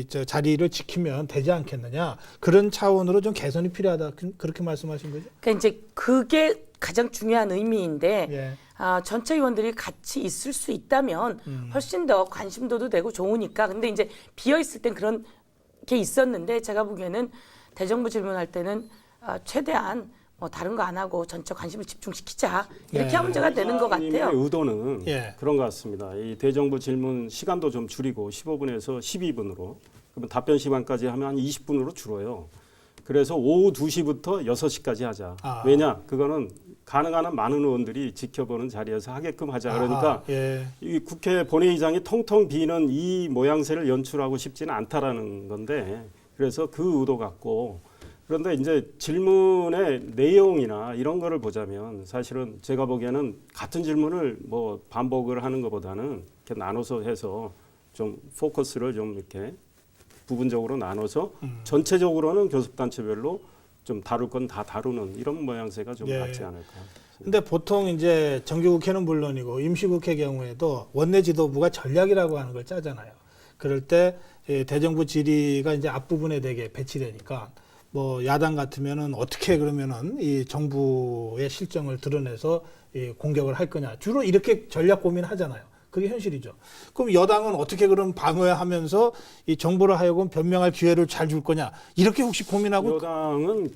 저 자리를 지키면 되지 않겠느냐 그런 차원으로 좀 개선이 필요하다 그렇게 말씀하신 거죠? 그러니까 이제 그게 가장 중요한 의미인데 예. 전체 의원들이 같이 있을 수 있다면 훨씬 더 관심도도 되고 좋으니까 근데 이제 비어 있을 땐 그런 게 있었는데 제가 보기에는 대정부 질문할 때는 최대한 뭐 다른 거 안 하고 전체 관심을 집중시키자 이렇게 네. 하면 문제가 되는 것 같아요. 의장님의 의도는 예. 그런 것 같습니다. 이 대정부 질문 시간도 좀 줄이고 15분에서 12분으로 그러면 답변 시간까지 하면 한 20분으로 줄어요. 그래서 오후 2시부터 6시까지 하자. 왜냐? 그거는 가능한 한 많은 의원들이 지켜보는 자리에서 하게끔 하자. 그러니까 예. 이 국회 본회의장이 텅텅 비는 이 모양새를 연출하고 싶지는 않다라는 건데 그래서 그 의도 갖고 그런데 이제 질문의 내용이나 이런 거를 보자면 사실은 제가 보기에는 같은 질문을 뭐 반복을 하는 것보다는 이렇게 나눠서 해서 좀 포커스를 좀 이렇게 부분적으로 나눠서 전체적으로는 교섭단체별로 좀 다룰 건 다 다루는 이런 모양새가 좀 예. 낫지 않을까. 근데 보통 이제 정기국회는 물론이고 임시국회 경우에도 원내 지도부가 전략이라고 하는 걸 짜잖아요. 그럴 때 대정부 질의가 이제 앞부분에 되게 배치되니까 뭐 야당 같으면은 어떻게 그러면은 이 정부의 실정을 드러내서 이 공격을 할 거냐. 주로 이렇게 전략 고민하잖아요. 그게 현실이죠. 그럼 여당은 어떻게 그럼 방어하면서 이 정부를 하여금 변명할 기회를 잘 줄 거냐. 이렇게 혹시 고민하고 여당은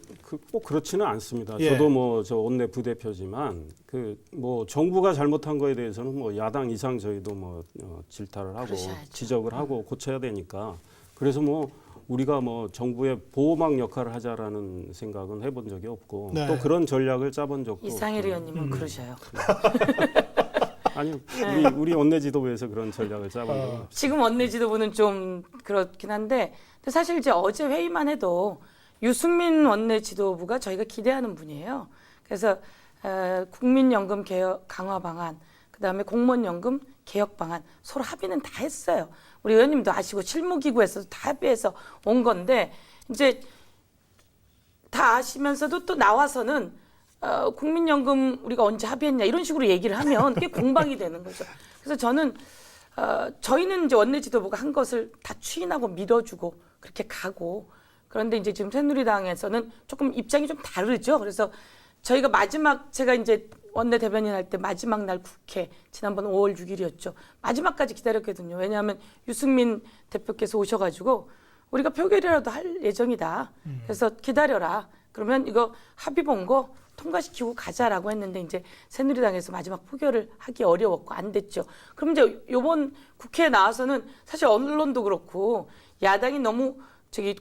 꼭 그렇지는 않습니다. 예. 저도 뭐 저 원내 부대표지만 그 뭐 정부가 잘못한 거에 대해서는 뭐 야당 이상 저희도 뭐 질타를 하고 그러셔야죠. 지적을 하고 고쳐야 되니까 그래서 뭐 우리가 뭐 정부의 보호막 역할을 하자라는 생각은 해본 적이 없고 네. 또 그런 전략을 짜본 적도 이상일 의원님은 그러셔요. 아니 우리 원내 지도부에서 그런 전략을 짜본 적은 없어요. 지금 원내 지도부는 좀 그렇긴 한데 근데 사실 이제 어제 회의만 해도 유승민 원내 지도부가 저희가 기대하는 분이에요. 그래서 국민연금 개혁 강화 방안, 그다음에 공무원연금 개혁 방안 서로 합의는 다 했어요. 우리 의원님도 아시고 실무기구에서도 다 합의해서 온 건데 이제 다 아시면서도 또 나와서는 국민연금 우리가 언제 합의했냐 이런 식으로 얘기를 하면 그게 공방이 되는 거죠. 그래서 저는 저희는 이제 원내 지도부가 한 것을 다 추인하고 믿어주고 그렇게 가고 그런데 이제 지금 새누리당에서는 조금 입장이 좀 다르죠. 그래서 저희가 제가 이제 원내 대변인 할 때 마지막 날 국회 지난번 5월 6일이었죠. 마지막까지 기다렸거든요. 왜냐하면 유승민 대표께서 오셔가지고 우리가 표결이라도 할 예정이다. 그래서 기다려라. 그러면 이거 합의 본 거 통과시키고 가자라고 했는데 이제 새누리당에서 마지막 표결을 하기 어려웠고 안 됐죠. 그럼 이제 이번 국회에 나와서는 사실 언론도 그렇고 야당이 너무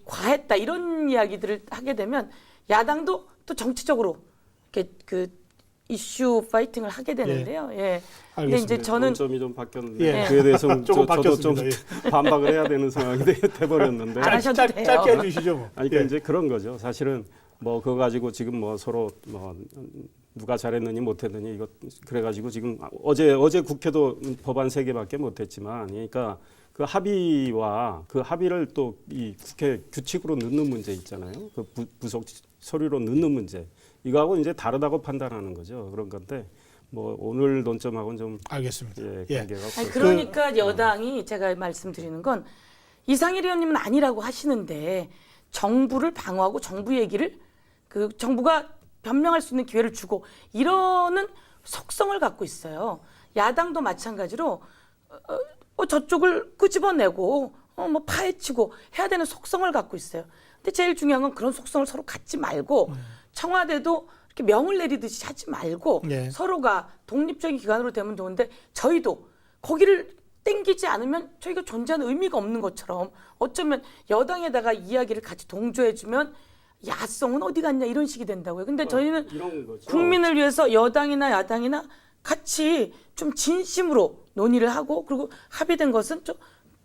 과했다 이런 이야기들을 하게 되면 야당도 또 정치적으로 이렇게 이슈 파이팅을 하게 되는데요. 예. 근데 알겠습니다. 이제 저는 점이 좀 바뀌었는데 예. 그에 대해서 조금 저도 좀 바뀌었습니다. 반박을 해야 되는 상황이 돼버렸는데. 안 하셔도 돼요. 짧게 해주시죠. 뭐. 아니, 그러니까 예. 이제 그런 거죠. 사실은 뭐 그거 가지고 지금 뭐 서로 뭐 누가 잘했느니 못했느니 이거 그래가지고 지금 어제 국회도 법안 3개밖에 못했지만, 그러니까 그 합의와 그 합의를 또 이 국회 규칙으로 넣는 문제 있잖아요. 그 부속 서류로 넣는 문제. 이거하고 이제 다르다고 판단하는 거죠. 그런 건데 뭐 오늘 논점하고는 좀 알겠습니다. 예, 관계가 아니, 없어요. 그러니까 여당이 제가 말씀드리는 건 이상일 의원님은 아니라고 하시는데 정부를 방어하고 정부 얘기를 그 정부가 변명할 수 있는 기회를 주고 이러는 속성을 갖고 있어요. 야당도 마찬가지로 저쪽을 끄집어내고 뭐 파헤치고 해야 되는 속성을 갖고 있어요. 근데 제일 중요한 건 그런 속성을 서로 갖지 말고 청와대도 이렇게 명을 내리듯이 하지 말고 네. 서로가 독립적인 기관으로 되면 좋은데 저희도 거기를 땡기지 않으면 저희가 존재하는 의미가 없는 것처럼 어쩌면 여당에다가 이야기를 같이 동조해주면 야성은 어디 갔냐 이런 식이 된다고요. 근데 저희는 이런 거죠. 국민을 위해서 여당이나 야당이나 같이 좀 진심으로 논의를 하고 그리고 합의된 것은 좀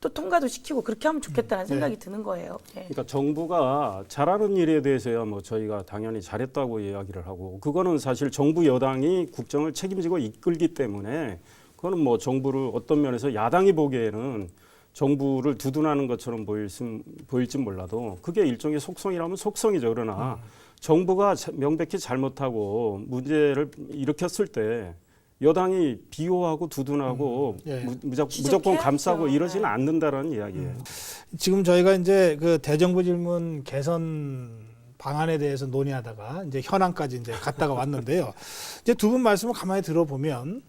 또 통과도 시키고 그렇게 하면 좋겠다는 생각이 드는 거예요. 예. 그러니까 정부가 잘하는 일에 대해서야 뭐 저희가 당연히 잘했다고 이야기를 하고, 그거는 사실 정부 여당이 국정을 책임지고 이끌기 때문에 그거는 뭐 정부를 어떤 면에서 야당이 보기에는 정부를 두둔하는 것처럼 보일지 몰라도 그게 일종의 속성이라면 속성이죠. 그러나 정부가 명백히 잘못하고 문제를 일으켰을 때 여당이 비호하고 두둔하고 예. 무조건 감싸고 지적해야죠. 이러지는 않는다라는 이야기예요. 지금 저희가 이제 그 대정부 질문 개선 방안에 대해서 논의하다가 이제 현안까지 이제 갔다가 왔는데요. 이제 두 분 말씀을 가만히 들어보면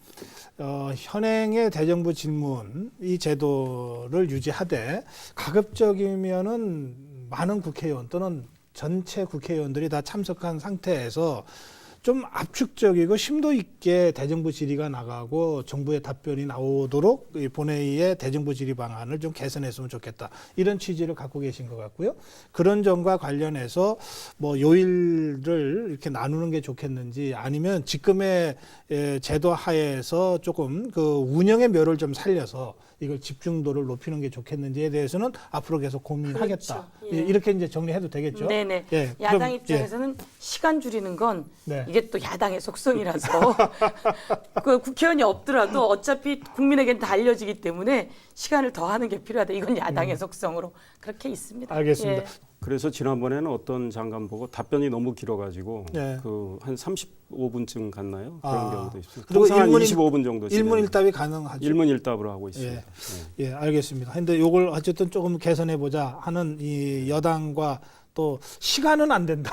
현행의 대정부 질문 이 제도를 유지하되 가급적이면은 많은 국회의원 또는 전체 국회의원들이 다 참석한 상태에서 좀 압축적이고 심도 있게 대정부 질의가 나가고 정부의 답변이 나오도록 이 본회의의 대정부 질의 방안을 좀 개선했으면 좋겠다. 이런 취지를 갖고 계신 것 같고요. 그런 점과 관련해서 뭐 요일을 이렇게 나누는 게 좋겠는지 아니면 지금의 제도 하에서 조금 그 운영의 묘를 좀 살려서 이걸 집중도를 높이는 게 좋겠는지에 대해서는 앞으로 계속 고민하겠다. 그렇죠. 예. 이렇게 이제 정리해도 되겠죠? 네네. 예, 야당 그럼, 입장에서는 시간 줄이는 건 네. 이게 또 야당의 속성이라서 그 국회의원이 없더라도 어차피 국민에게는 다 알려지기 때문에 시간을 더 하는 게 필요하다. 이건 야당의 속성으로 그렇게 있습니다. 알겠습니다. 예. 그래서 지난번에는 어떤 장관 보고 답변이 너무 길어가지고 네. 그 한 35분쯤 갔나요? 그런 아, 경우도 있습니다. 그리고 통상 한 일문일- 25분 정도 일문일답이 가능하죠. 일문일답으로 하고 있습니다. 예. 네. 예, 알겠습니다. 근데 요걸 어쨌든 조금 개선해 보자 하는 이 여당과 또 시간은 안 된다.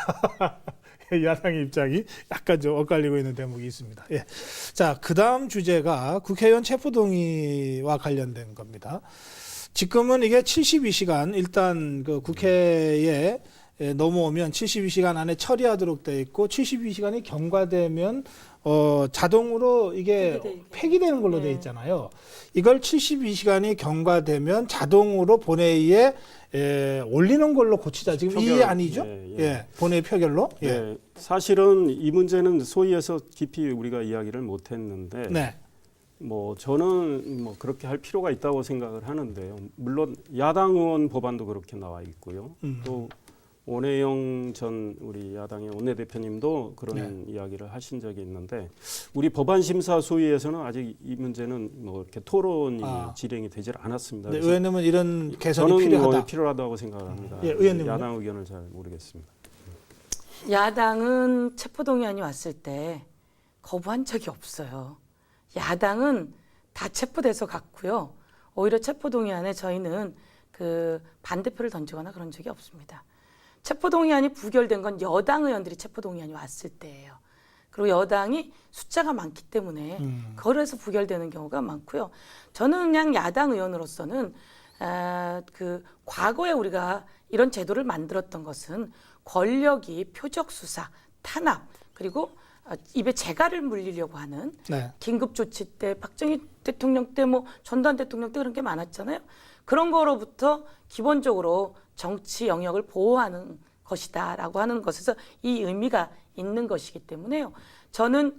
야당의 입장이 약간 좀 엇갈리고 있는 대목이 있습니다. 예. 자, 그다음 주제가 국회의원 체포동의와 관련된 겁니다. 지금은 이게 72시간 일단 그 국회에 넘어오면 72시간 안에 처리하도록 돼 있고 72시간이 경과되면 자동으로 이게 폐기되는 걸로 돼 있잖아요. 이걸 72시간이 경과되면 자동으로 본회의에 올리는 걸로 고치자. 지금 표결, 이게 아니죠? 예, 예. 예, 본회의 표결로. 예. 네, 사실은 이 문제는 소위에서 깊이 우리가 이야기를 못했는데 네. 뭐 저는 뭐 그렇게 할 필요가 있다고 생각을 하는데요. 물론 야당 의원 법안도 그렇게 나와 있고요. 또 원혜영 전 우리 야당의 원내대표님도 그런 이야기를 하신 적이 있는데 우리 법안심사 소위에서는 아직 이 문제는 뭐 이렇게 토론이 진행이 되질 않았습니다. 네, 그래서 의원님은 이런 개선이 저는 필요하다. 뭐 필요하다고 생각을 합니다. 예, 의원님은요? 야당 의견을 잘 모르겠습니다. 야당은 체포동의안이 왔을 때 거부한 적이 없어요. 야당은 다 체포돼서 갔고요. 오히려 체포동의안에 저희는 그 반대표를 던지거나 그런 적이 없습니다. 체포동의안이 부결된 건 여당 의원들이 체포동의안이 왔을 때예요. 그리고 여당이 숫자가 많기 때문에 그래서 부결되는 경우가 많고요. 저는 그냥 야당 의원으로서는 그 과거에 우리가 이런 제도를 만들었던 것은 권력이 표적 수사, 탄압 그리고 입에 재갈을 물리려고 하는 네. 긴급조치 때 박정희 대통령 때 뭐 전두환 대통령 때 그런 게 많았잖아요. 그런 거로부터 기본적으로 정치 영역을 보호하는 것이다라고 하는 것에서 이 의미가 있는 것이기 때문에요. 저는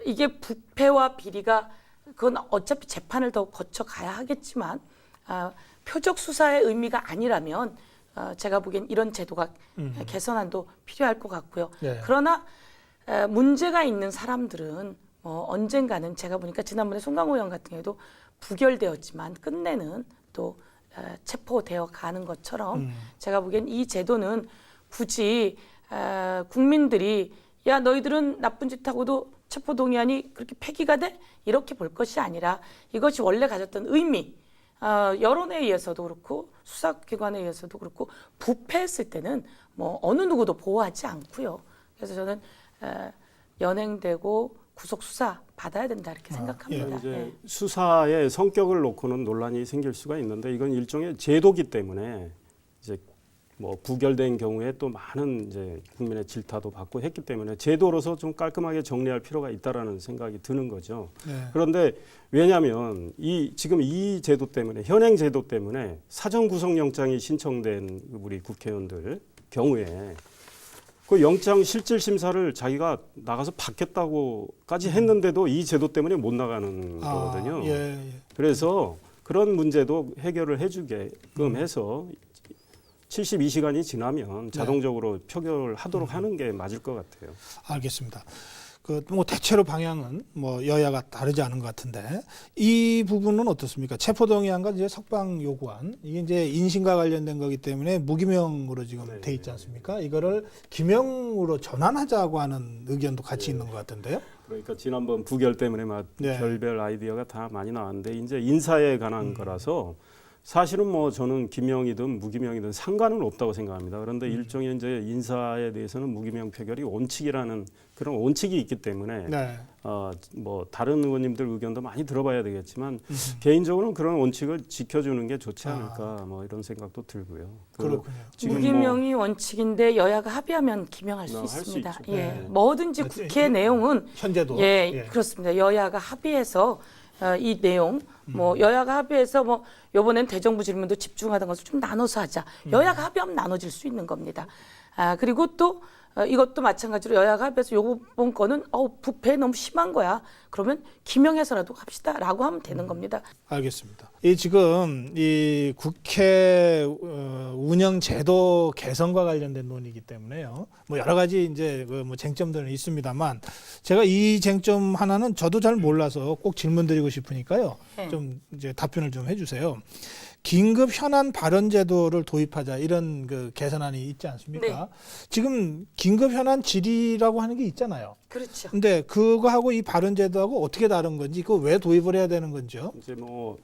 이게 부패와 비리가 그건 어차피 재판을 더 거쳐 가야 하겠지만 표적 수사의 의미가 아니라면 제가 보기엔 이런 제도가 개선안도 필요할 것 같고요. 네. 그러나 문제가 있는 사람들은 언젠가는 제가 보니까 지난번에 송강호 의원 같은 경우도 부결되었지만 끝내는 또 체포되어 가는 것처럼 제가 보기엔 이 제도는 굳이 국민들이 야 너희들은 나쁜 짓 하고도 체포동의안이 그렇게 폐기가 돼? 이렇게 볼 것이 아니라 이것이 원래 가졌던 의미 여론에 의해서도 그렇고 수사기관에 의해서도 그렇고 부패했을 때는 뭐 어느 누구도 보호하지 않고요. 그래서 저는 연행되고 구속 수사 받아야 된다 이렇게 생각합니다. 이제 예. 수사의 성격을 놓고는 논란이 생길 수가 있는데 이건 일종의 제도기 때문에 이제 뭐 부결된 경우에 또 많은 이제 국민의 질타도 받고 했기 때문에 제도로서 좀 깔끔하게 정리할 필요가 있다라는 생각이 드는 거죠. 네. 그런데 왜냐하면 지금 이 제도 때문에 현행 제도 때문에 사전 구속영장이 신청된 우리 국회의원들 경우에 그 영장 실질 심사를 자기가 나가서 받겠다고까지 했는데도 이 제도 때문에 못 나가는 거거든요. 예. 그래서 그런 문제도 해결을 해주게끔 해서 72시간이 지나면 자동적으로 표결하도록 하는 게 맞을 것 같아요. 알겠습니다. 뭐 대체로 방향은 뭐 여야가 다르지 않은 것 같은데 이 부분은 어떻습니까? 체포동의안과 이제 석방 요구안 이게 이제 인신과 관련된 거기 때문에 무기명으로 지금 돼 있지 않습니까? 이거를 기명으로 전환하자고 하는 의견도 같이 있는 것 같은데요. 그러니까 지난번 부결 때문에 막 별별 아이디어가 다 많이 나왔는데 이제 인사에 관한 거라서 사실은 뭐 저는 기명이든 무기명이든 상관은 없다고 생각합니다. 그런데 일종의 이제 인사에 대해서는 무기명 표결이 원칙이라는 그런 원칙이 있기 때문에 뭐 다른 의원님들 의견도 많이 들어봐야 되겠지만 개인적으로는 그런 원칙을 지켜주는 게 좋지 않을까 뭐 이런 생각도 들고요. 그렇군요. 무기명이 원칙인데 여야가 합의하면 기명할 수 할 수 있습니다. 있죠. 예, 네. 뭐든지 국회 내용은 현재도 그렇습니다. 여야가 합의해서 이 내용 뭐 여야가 합의해서 뭐 이번엔 대정부 질문도 집중하던 것을 좀 나눠서 하자. 여야가 합의하면 나눠질 수 있는 겁니다. 그리고 또 이것도 마찬가지로 여야가 합의해서 요번 거는 부패 너무 심한 거야. 그러면 기명해서라도 합시다라고 하면 되는 겁니다. 알겠습니다. 지금 이 국회 운영 제도 개선과 관련된 논의이기 때문에요. 뭐 여러 가지 이제 뭐 쟁점들은 있습니다만 제가 이 쟁점 하나는 저도 잘 몰라서 꼭 질문드리고 싶으니까요. 좀 이제 답변을 좀 해주세요. 긴급 현안 발언 제도를 도입하자 이런 그 개선안이 있지 않습니까? 네. 지금 긴급 현안 질의라고 하는 게 있잖아요. 그렇죠. 근데 그거하고 이 발언 제도하고 어떻게 다른 건지, 그거 왜 도입을 해야 되는 건지요? 이제 뭐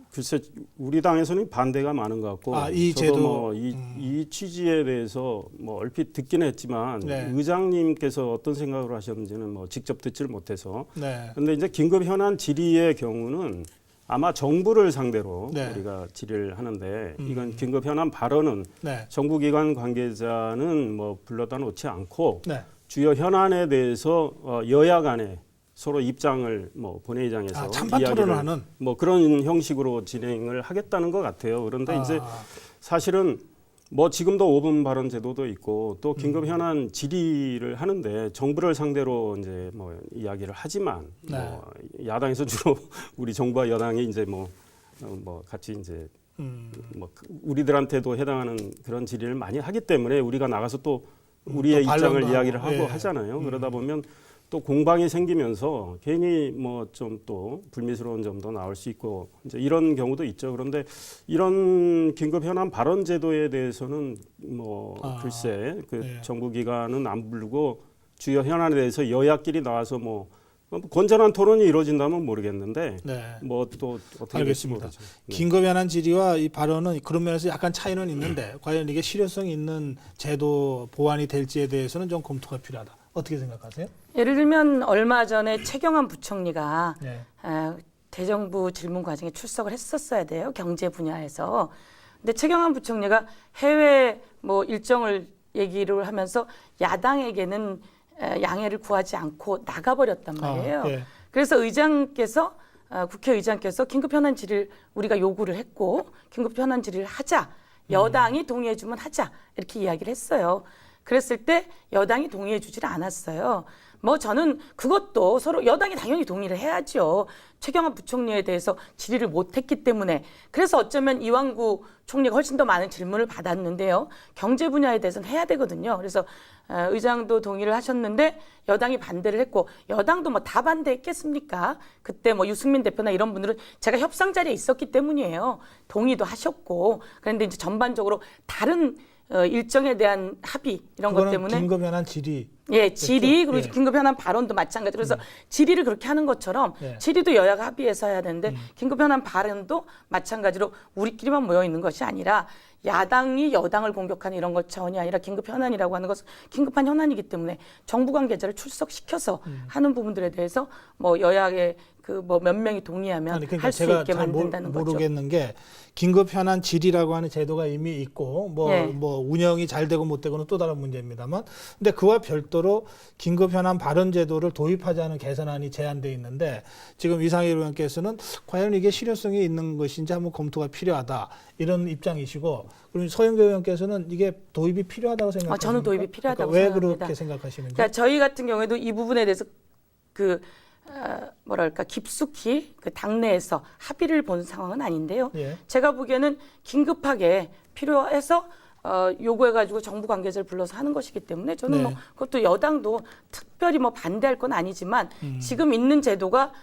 글쎄 우리 당에서는 반대가 많은 것 같고 이 저도 제도 뭐 이 취지에 대해서 뭐 얼핏 듣긴 했지만 네. 의장님께서 어떤 생각을 하셨는지는 뭐 직접 듣지를 못해서 네. 그런데 이제 긴급 현안 질의의 경우는 아마 정부를 상대로 네. 우리가 질의를 하는데 이건 긴급 현안 발언은 네. 정부기관 관계자는 뭐 불러다 놓지 않고 네. 주요 현안에 대해서 여야 간에 서로 입장을 뭐 본회의장에서 찬반 이야기를 토론을 하는 뭐 그런 형식으로 진행을 하겠다는 것 같아요. 그런데 이제 사실은 뭐 지금도 5분 발언 제도도 있고 또 긴급 현안 질의를 하는데 정부를 상대로 이제 뭐 이야기를 하지만 뭐 야당에서 주로 우리 정부와 여당이 이제 뭐 같이 이제 뭐 우리들한테도 해당하는 그런 질의를 많이 하기 때문에 우리가 나가서 또 우리의 또 입장을 반론도 이야기를 하고. 하고 하잖아요. 그러다 보면 또 공방이 생기면서 괜히 뭐 좀 또 불미스러운 점도 나올 수 있고 이제 이런 경우도 있죠. 그런데 이런 긴급 현안 발언 제도에 대해서는 뭐 글쎄 정부 기관은 안 부르고 주요 현안에 대해서 여야끼리 나와서 뭐 건전한 토론이 이루어진다면 모르겠는데 뭐 또 어떻게 될지 알겠습니다. 모르죠. 긴급 현안 질의와 이 발언은 그런 면에서 약간 차이는 있는데 과연 이게 실효성 있는 제도 보완이 될지에 대해서는 좀 검토가 필요하다. 어떻게 생각하세요? 예를 들면 얼마 전에 최경환 부총리가 네. 대정부 질문 과정에 출석을 했었어야 돼요. 경제 분야에서. 근데 최경환 부총리가 해외 뭐 일정을 얘기를 하면서 야당에게는 양해를 구하지 않고 나가버렸단 말이에요. 그래서 의장께서 국회의장께서 긴급 현안 질의를 우리가 요구를 했고 긴급 현안 질의를 하자. 여당이 동의해주면 하자. 이렇게 이야기를 했어요. 그랬을 때 여당이 동의해 주질 않았어요. 뭐 저는 그것도 서로 여당이 당연히 동의를 해야죠. 최경환 부총리에 대해서 질의를 못했기 때문에. 그래서 어쩌면 이완구 총리가 훨씬 더 많은 질문을 받았는데요. 경제 분야에 대해서는 해야 되거든요. 그래서 의장도 동의를 하셨는데 여당이 반대를 했고, 여당도 뭐 다 반대했겠습니까? 그때 뭐 유승민 대표나 이런 분들은 제가 협상 자리에 있었기 때문이에요. 동의도 하셨고. 그런데 이제 전반적으로 다른 일정에 대한 합의 이런 것 때문에 긴급 현안 질의. 예, 질의 그리고 예. 긴급 현안 발언도 마찬가지. 그래서 질의를 그렇게 하는 것처럼 예. 질의도 여야가 합의해서 해야 되는데 긴급 현안 발언도 마찬가지로 우리끼리만 모여 있는 것이 아니라 야당이 여당을 공격하는 이런 것 차원이 아니라 긴급 현안이라고 하는 것은 긴급한 현안이기 때문에 정부 관계자를 출석시켜서 하는 부분들에 대해서 뭐 여야의 그 뭐 몇 명이 동의하면 그러니까 할 수 제가 있게 잘 만든다는 거죠. 모르겠는 게 긴급 현안 질의라고 하는 제도가 이미 있고 뭐 예. 운영이 잘 되고 못 되고는 또 다른 문제입니다만, 근데 그와 별도로 긴급 현안 발언 제도를 도입하자는 개선안이 제안돼 있는데 지금 이상일 의원께서는 과연 이게 실효성이 있는 것인지 한번 검토가 필요하다 이런 입장이시고, 그리고 서영교 의원께서는 이게 도입이 필요하다고 생각하십니까? 저는 도입이 필요하다고 왜 생각합니다. 그렇게 생각하시는지? 그러니까 저희 같은 경우에도 이 부분에 대해서 뭐랄까 깊숙이 그 당내에서 합의를 본 상황은 아닌데요. 예. 제가 보기에는 긴급하게 필요해서 요구해가지고 정부 관계자를 불러서 하는 것이기 때문에 저는 네. 뭐 그것도 여당도 특별히 뭐 반대할 건 아니지만 지금 있는 제도가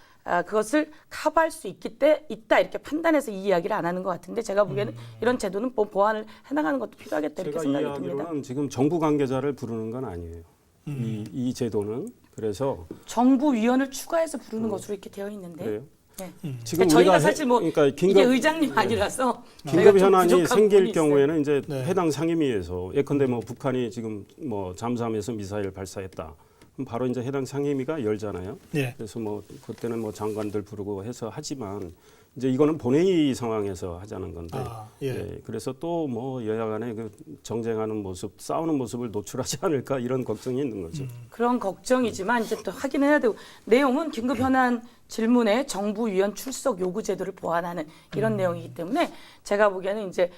그것을 커버할 수 있다 이렇게 판단해서 이 이야기를 안 하는 것 같은데, 제가 보기에는 이런 제도는 뭐 보완을 해나가는 것도 필요하겠다 이렇게 제가 생각이 듭니다. 이해하기로는 지금 정부 관계자를 부르는 건 아니에요. 이 제도는. 그래서 정부위원을 추가해서 부르는 것으로 이렇게 되어 있는데. 그래요. 네. 지금 저희가 우리가 사실 뭐 그러니까 이게 의장님 아니라서 긴급 저희가 좀 현안이 부족한 생길 부분이 있어요. 경우에는 이제 네. 해당 상임위에서 예컨대 뭐 북한이 지금 뭐 잠수함에서 미사일 발사했다. 그럼 바로 이제 해당 상임위가 열잖아요. 예. 그래서 뭐 그때는 뭐 장관들 부르고 해서 하지만 이제 이거는 본회의 상황에서 하자는 건데. 예. 그래서 또 뭐 여야 간에 그 정쟁하는 모습, 싸우는 모습을 노출하지 않을까 이런 걱정이 있는 거죠. 그런 걱정이지만 이제 또 확인해야 되고, 내용은 긴급 현안 질문에 정부위원 출석 요구 제도를 보완하는 이런 내용이기 때문에 제가 보기에는 이제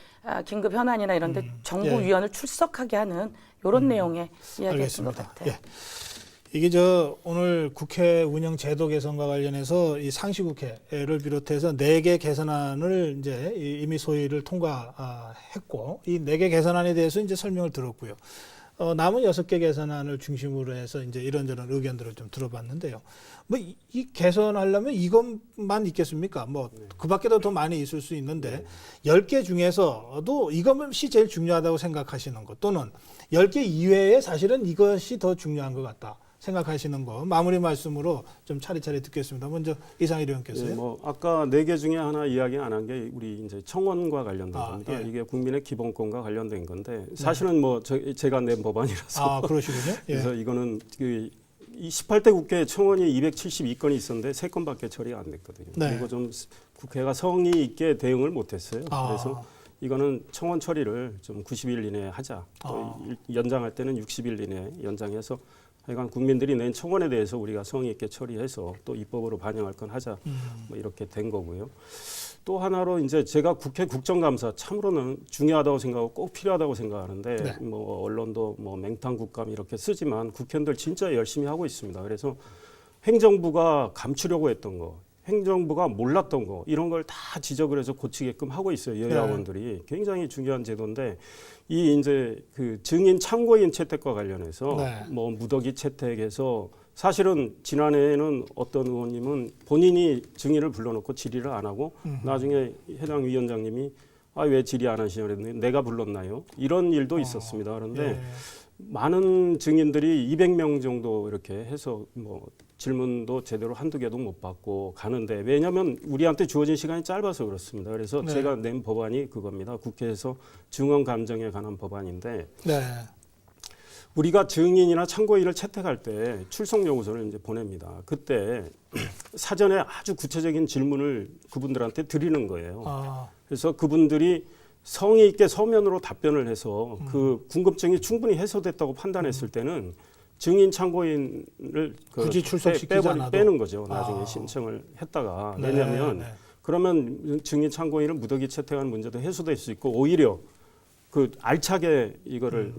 긴급 현안이나 이런데 정부위원을 출석하게 하는 이런 내용의 이야기였던 것 같아요. 예. 이게 오늘 국회 운영 제도 개선과 관련해서 이 상시국회를 비롯해서 4개 개선안을 이제 이미 소위를 통과했고, 이 4개 개선안에 대해서 이제 설명을 들었고요. 남은 6개 개선안을 중심으로 해서 이제 이런저런 의견들을 좀 들어봤는데요. 뭐 이 개선하려면 이것만 있겠습니까? 뭐 그 밖에도 더 많이 있을 수 있는데 10개 중에서도 이것이 제일 중요하다고 생각하시는 것, 또는 10개 이외에 사실은 이것이 더 중요한 것 같다 생각하시는 거 마무리 말씀으로 좀 차례차례 듣겠습니다. 먼저 이상일 의원께서요. 뭐 아까 4개 중에 하나 이야기 안 한 게 우리 이제 청원과 관련된 겁니다. 예. 이게 국민의 기본권과 관련된 건데 사실은 뭐 제가 낸 법안이라서 그러시군요. 예. 그래서 이거는 이 18대 국회 청원이 272건이 있었는데 3건밖에 처리가 안 됐거든요. 네. 그리고 좀 국회가 성의 있게 대응을 못했어요. 그래서 이거는 청원 처리를 좀 90일 이내에 하자. 또 연장할 때는 60일 이내에 연장해서 하여간 국민들이 낸 청원에 대해서 우리가 성의 있게 처리해서 또 입법으로 반영할 건 하자. 뭐 이렇게 된 거고요. 또 하나로 이제 제가 국회 국정감사 참으로는 중요하다고 생각하고 꼭 필요하다고 생각하는데 네. 뭐 언론도 뭐 맹탕국감 이렇게 쓰지만 국회의원들 진짜 열심히 하고 있습니다. 그래서 행정부가 감추려고 했던 거, 행정부가 몰랐던 거 이런 걸 다 지적을 해서 고치게끔 하고 있어요. 여야원들이. 굉장히 중요한 제도인데 이 이제 그 증인 참고인 채택과 관련해서 뭐 무더기 채택해서 사실은 지난해에는 어떤 의원님은 본인이 증인을 불러놓고 질의를 안 하고 나중에 해당 위원장님이 왜 질의 안 하시냐고 그랬는데 내가 불렀나요? 이런 일도 있었습니다. 그런데 많은 증인들이 200명 정도 이렇게 해서 뭐 질문도 제대로 한두 개도 못 받고 가는데, 왜냐하면 우리한테 주어진 시간이 짧아서 그렇습니다. 그래서 제가 낸 법안이 그겁니다. 국회에서 증언 감정에 관한 법안인데 우리가 증인이나 참고인을 채택할 때 출석 요구서를 이제 보냅니다. 그때 사전에 아주 구체적인 질문을 그분들한테 드리는 거예요. 그래서 그분들이 성의 있게 서면으로 답변을 해서 그 궁금증이 충분히 해소됐다고 판단했을 때는 증인 참고인을 굳이 출석시키지 않아도 빼는 거죠. 나중에 신청을 했다가. 왜냐하면 그러면 증인 참고인을 무더기 채택하는 문제도 해소될 수 있고, 오히려 그 알차게 이거를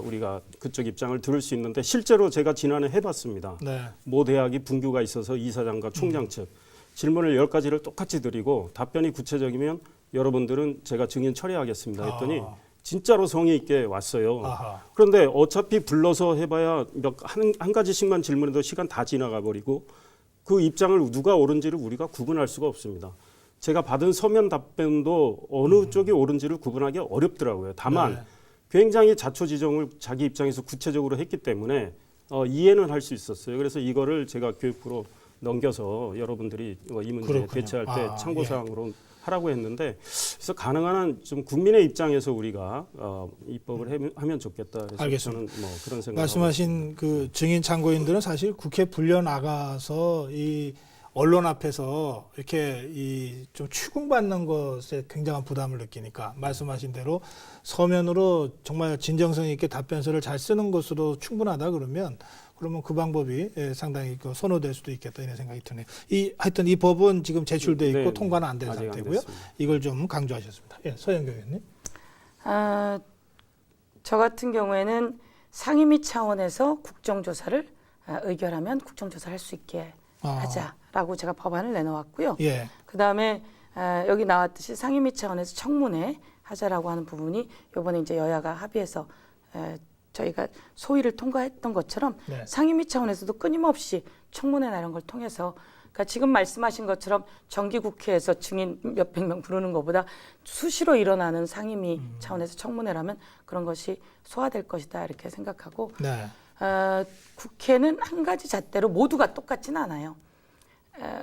우리가 그쪽 입장을 들을 수 있는데 실제로 제가 지난해 해봤습니다. 네. 모 대학이 분규가 있어서 이사장과 총장 측 질문을 10가지를 똑같이 드리고 답변이 구체적이면 여러분들은 제가 증인 처리하겠습니다 했더니 진짜로 성의 있게 왔어요. 아하. 그런데 어차피 불러서 해봐야 한 가지씩만 질문해도 시간 다 지나가 버리고 그 입장을 누가 옳은지를 우리가 구분할 수가 없습니다. 제가 받은 서면 답변도 어느 쪽이 옳은지를 구분하기 어렵더라고요. 다만 네. 굉장히 자초지종을 자기 입장에서 구체적으로 했기 때문에 이해는 할 수 있었어요. 그래서 이거를 제가 교육부로 넘겨서 여러분들이 이 문제에 그렇군요. 대처할 때 아, 참고사항으로 하라고 했는데 그래서 가능한 한 좀 국민의 입장에서 우리가 입법을 하면 좋겠다. 그래서 알겠습니다. 저는 뭐 그런 생각. 말씀하신 그 증인 참고인들은 사실 국회 불려 나가서 이 언론 앞에서 이렇게 이 좀 추궁받는 것에 굉장한 부담을 느끼니까 말씀하신 대로 서면으로 정말 진정성 있게 답변서를 잘 쓰는 것으로 충분하다 그러면 그 방법이 상당히 선호될 수도 있겠다 이런 생각이 드네요. 하여튼 이 법은 지금 제출돼 있고 네, 통과는 안 된 아직 안 상태고요. 됐습니다. 이걸 좀 강조하셨습니다. 예, 서영교 의원님. 저 같은 경우에는 상임위 차원에서 국정조사를 의결하면 국정조사를 할 수 있게 하자라고 제가 법안을 내놓았고요. 예. 그다음에 여기 나왔듯이 상임위 차원에서 청문회 하자라고 하는 부분이 이번에 이제 여야가 합의해서 저희가 소위를 통과했던 것처럼 네. 상임위 차원에서도 끊임없이 청문회나 이런 걸 통해서 그러니까 지금 말씀하신 것처럼 정기국회에서 증인 몇백 명 부르는 것보다 수시로 일어나는 상임위 차원에서 청문회라면 그런 것이 소화될 것이다 이렇게 생각하고 네. 국회는 한 가지 잣대로 모두가 똑같지는 않아요.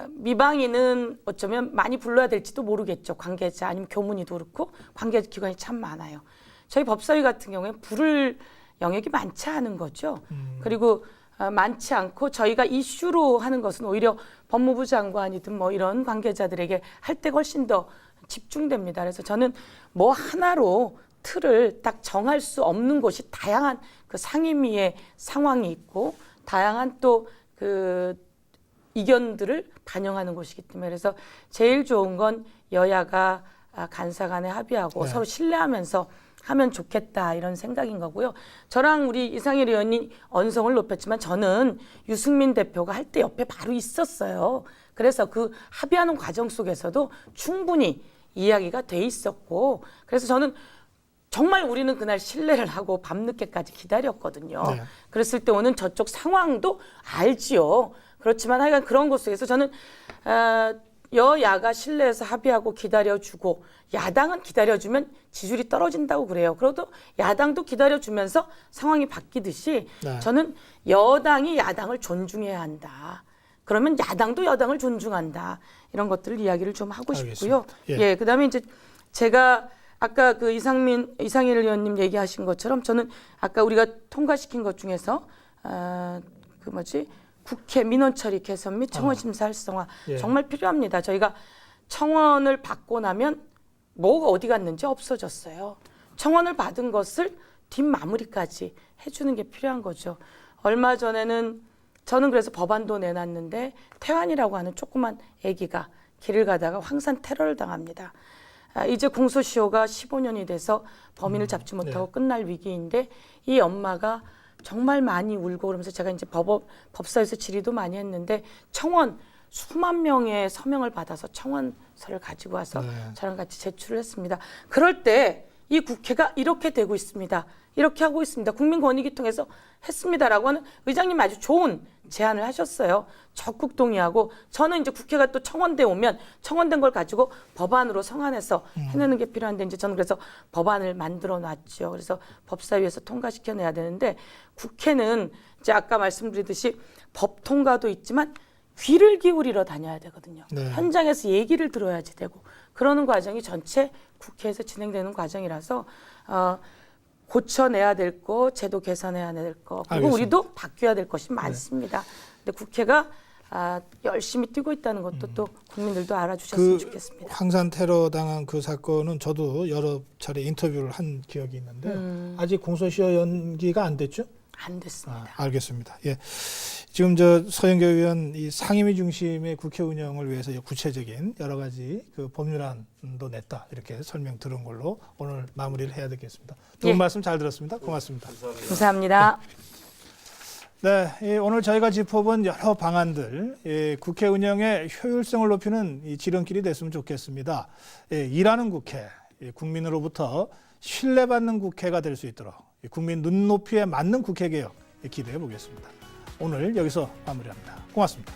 미방인은 어쩌면 많이 불러야 될지도 모르겠죠. 관계자 아니면 교문위도 그렇고 관계기관이 참 많아요. 저희 법사위 같은 경우에 부를 영역이 많지 않은 거죠. 그리고 많지 않고 저희가 이슈로 하는 것은 오히려 법무부 장관이든 뭐 이런 관계자들에게 할 때가 훨씬 더 집중됩니다. 그래서 저는 뭐 하나로 틀을 딱 정할 수 없는 곳이 다양한 그 상임위의 상황이 있고 다양한 또 그 이견들을 반영하는 곳이기 때문에 그래서 제일 좋은 건 여야가 간사 간에 합의하고 네. 서로 신뢰하면서 하면 좋겠다 이런 생각인 거고요. 저랑 우리 이상일 의원이 언성을 높였지만 저는 유승민 대표가 할 때 옆에 바로 있었어요. 그래서 그 합의하는 과정 속에서도 충분히 이야기가 돼 있었고 그래서 저는 정말 우리는 그날 신뢰를 하고 밤늦게까지 기다렸거든요. 네. 그랬을 때 오는 저쪽 상황도 알지요. 그렇지만 하여간 그런 것 속에서 저는 여야가 신뢰해서 합의하고 기다려주고 야당은 기다려주면 지지율이 떨어진다고 그래요. 그래도 야당도 기다려주면서 상황이 바뀌듯이 네. 저는 여당이 야당을 존중해야 한다. 그러면 야당도 여당을 존중한다. 이런 것들을 이야기를 좀 하고 싶고요. 알겠습니다. 예. 그다음에 이제 제가 아까 그 이상일 의원님 얘기하신 것처럼 저는 아까 우리가 통과시킨 것 중에서 국회 민원 처리 개선 및 청원 심사 활성화 예. 정말 필요합니다. 저희가 청원을 받고 나면 뭐가 어디 갔는지 없어졌어요. 청원을 받은 것을 뒷마무리까지 해주는 게 필요한 거죠. 얼마 전에는 저는 그래서 법안도 내놨는데 태환이라고 하는 조그만 아기가 길을 가다가 황산 테러를 당합니다. 이제 공소시효가 15년이 돼서 범인을 잡지 못하고 네. 끝날 위기인데 이 엄마가 정말 많이 울고 그러면서 제가 이제 법사에서 질의도 많이 했는데 청원 수만 명의 서명을 받아서 청원서를 가지고 와서 네. 저랑 같이 제출을 했습니다. 그럴 때 이 국회가 이렇게 되고 있습니다. 이렇게 하고 있습니다. 국민권익위 통해서 했습니다라고 하는 의장님 아주 좋은 제안을 하셨어요. 적극 동의하고 저는 이제 국회가 또 청원대 오면 청원된 걸 가지고 법안으로 성안해서 해내는 게 필요한데 이제 저는 그래서 법안을 만들어 놨죠. 그래서 법사위에서 통과시켜내야 되는데 국회는 이제 아까 말씀드리듯이 법 통과도 있지만 귀를 기울이러 다녀야 되거든요. 네. 현장에서 얘기를 들어야지 되고 그러는 과정이 전체 국회에서 진행되는 과정이라서 고쳐내야 될 거, 제도 개선해야 될 거, 그리고 알겠습니다. 우리도 바뀌어야 될 것이 많습니다. 근데 국회가 열심히 뛰고 있다는 것도 또 국민들도 알아주셨으면 좋겠습니다. 황산 테러 당한 그 사건은 저도 여러 차례 인터뷰를 한 기억이 있는데 아직 공소시효 연기가 안 됐죠? 안 됐습니다. 알겠습니다. 예. 지금 저 서영교 의원 이 상임위 중심의 국회 운영을 위해서 구체적인 여러 가지 그 법률안도 냈다 이렇게 설명 들은 걸로 오늘 마무리를 해야 되겠습니다. 두 분 예. 말씀 잘 들었습니다. 고맙습니다. 감사합니다. 네, 오늘 저희가 짚어본 여러 방안들 국회 운영의 효율성을 높이는 이 지름길이 됐으면 좋겠습니다. 일하는 국회, 국민으로부터 신뢰받는 국회가 될 수 있도록 국민 눈높이에 맞는 국회 개혁 기대해 보겠습니다. 오늘 여기서 마무리합니다. 고맙습니다.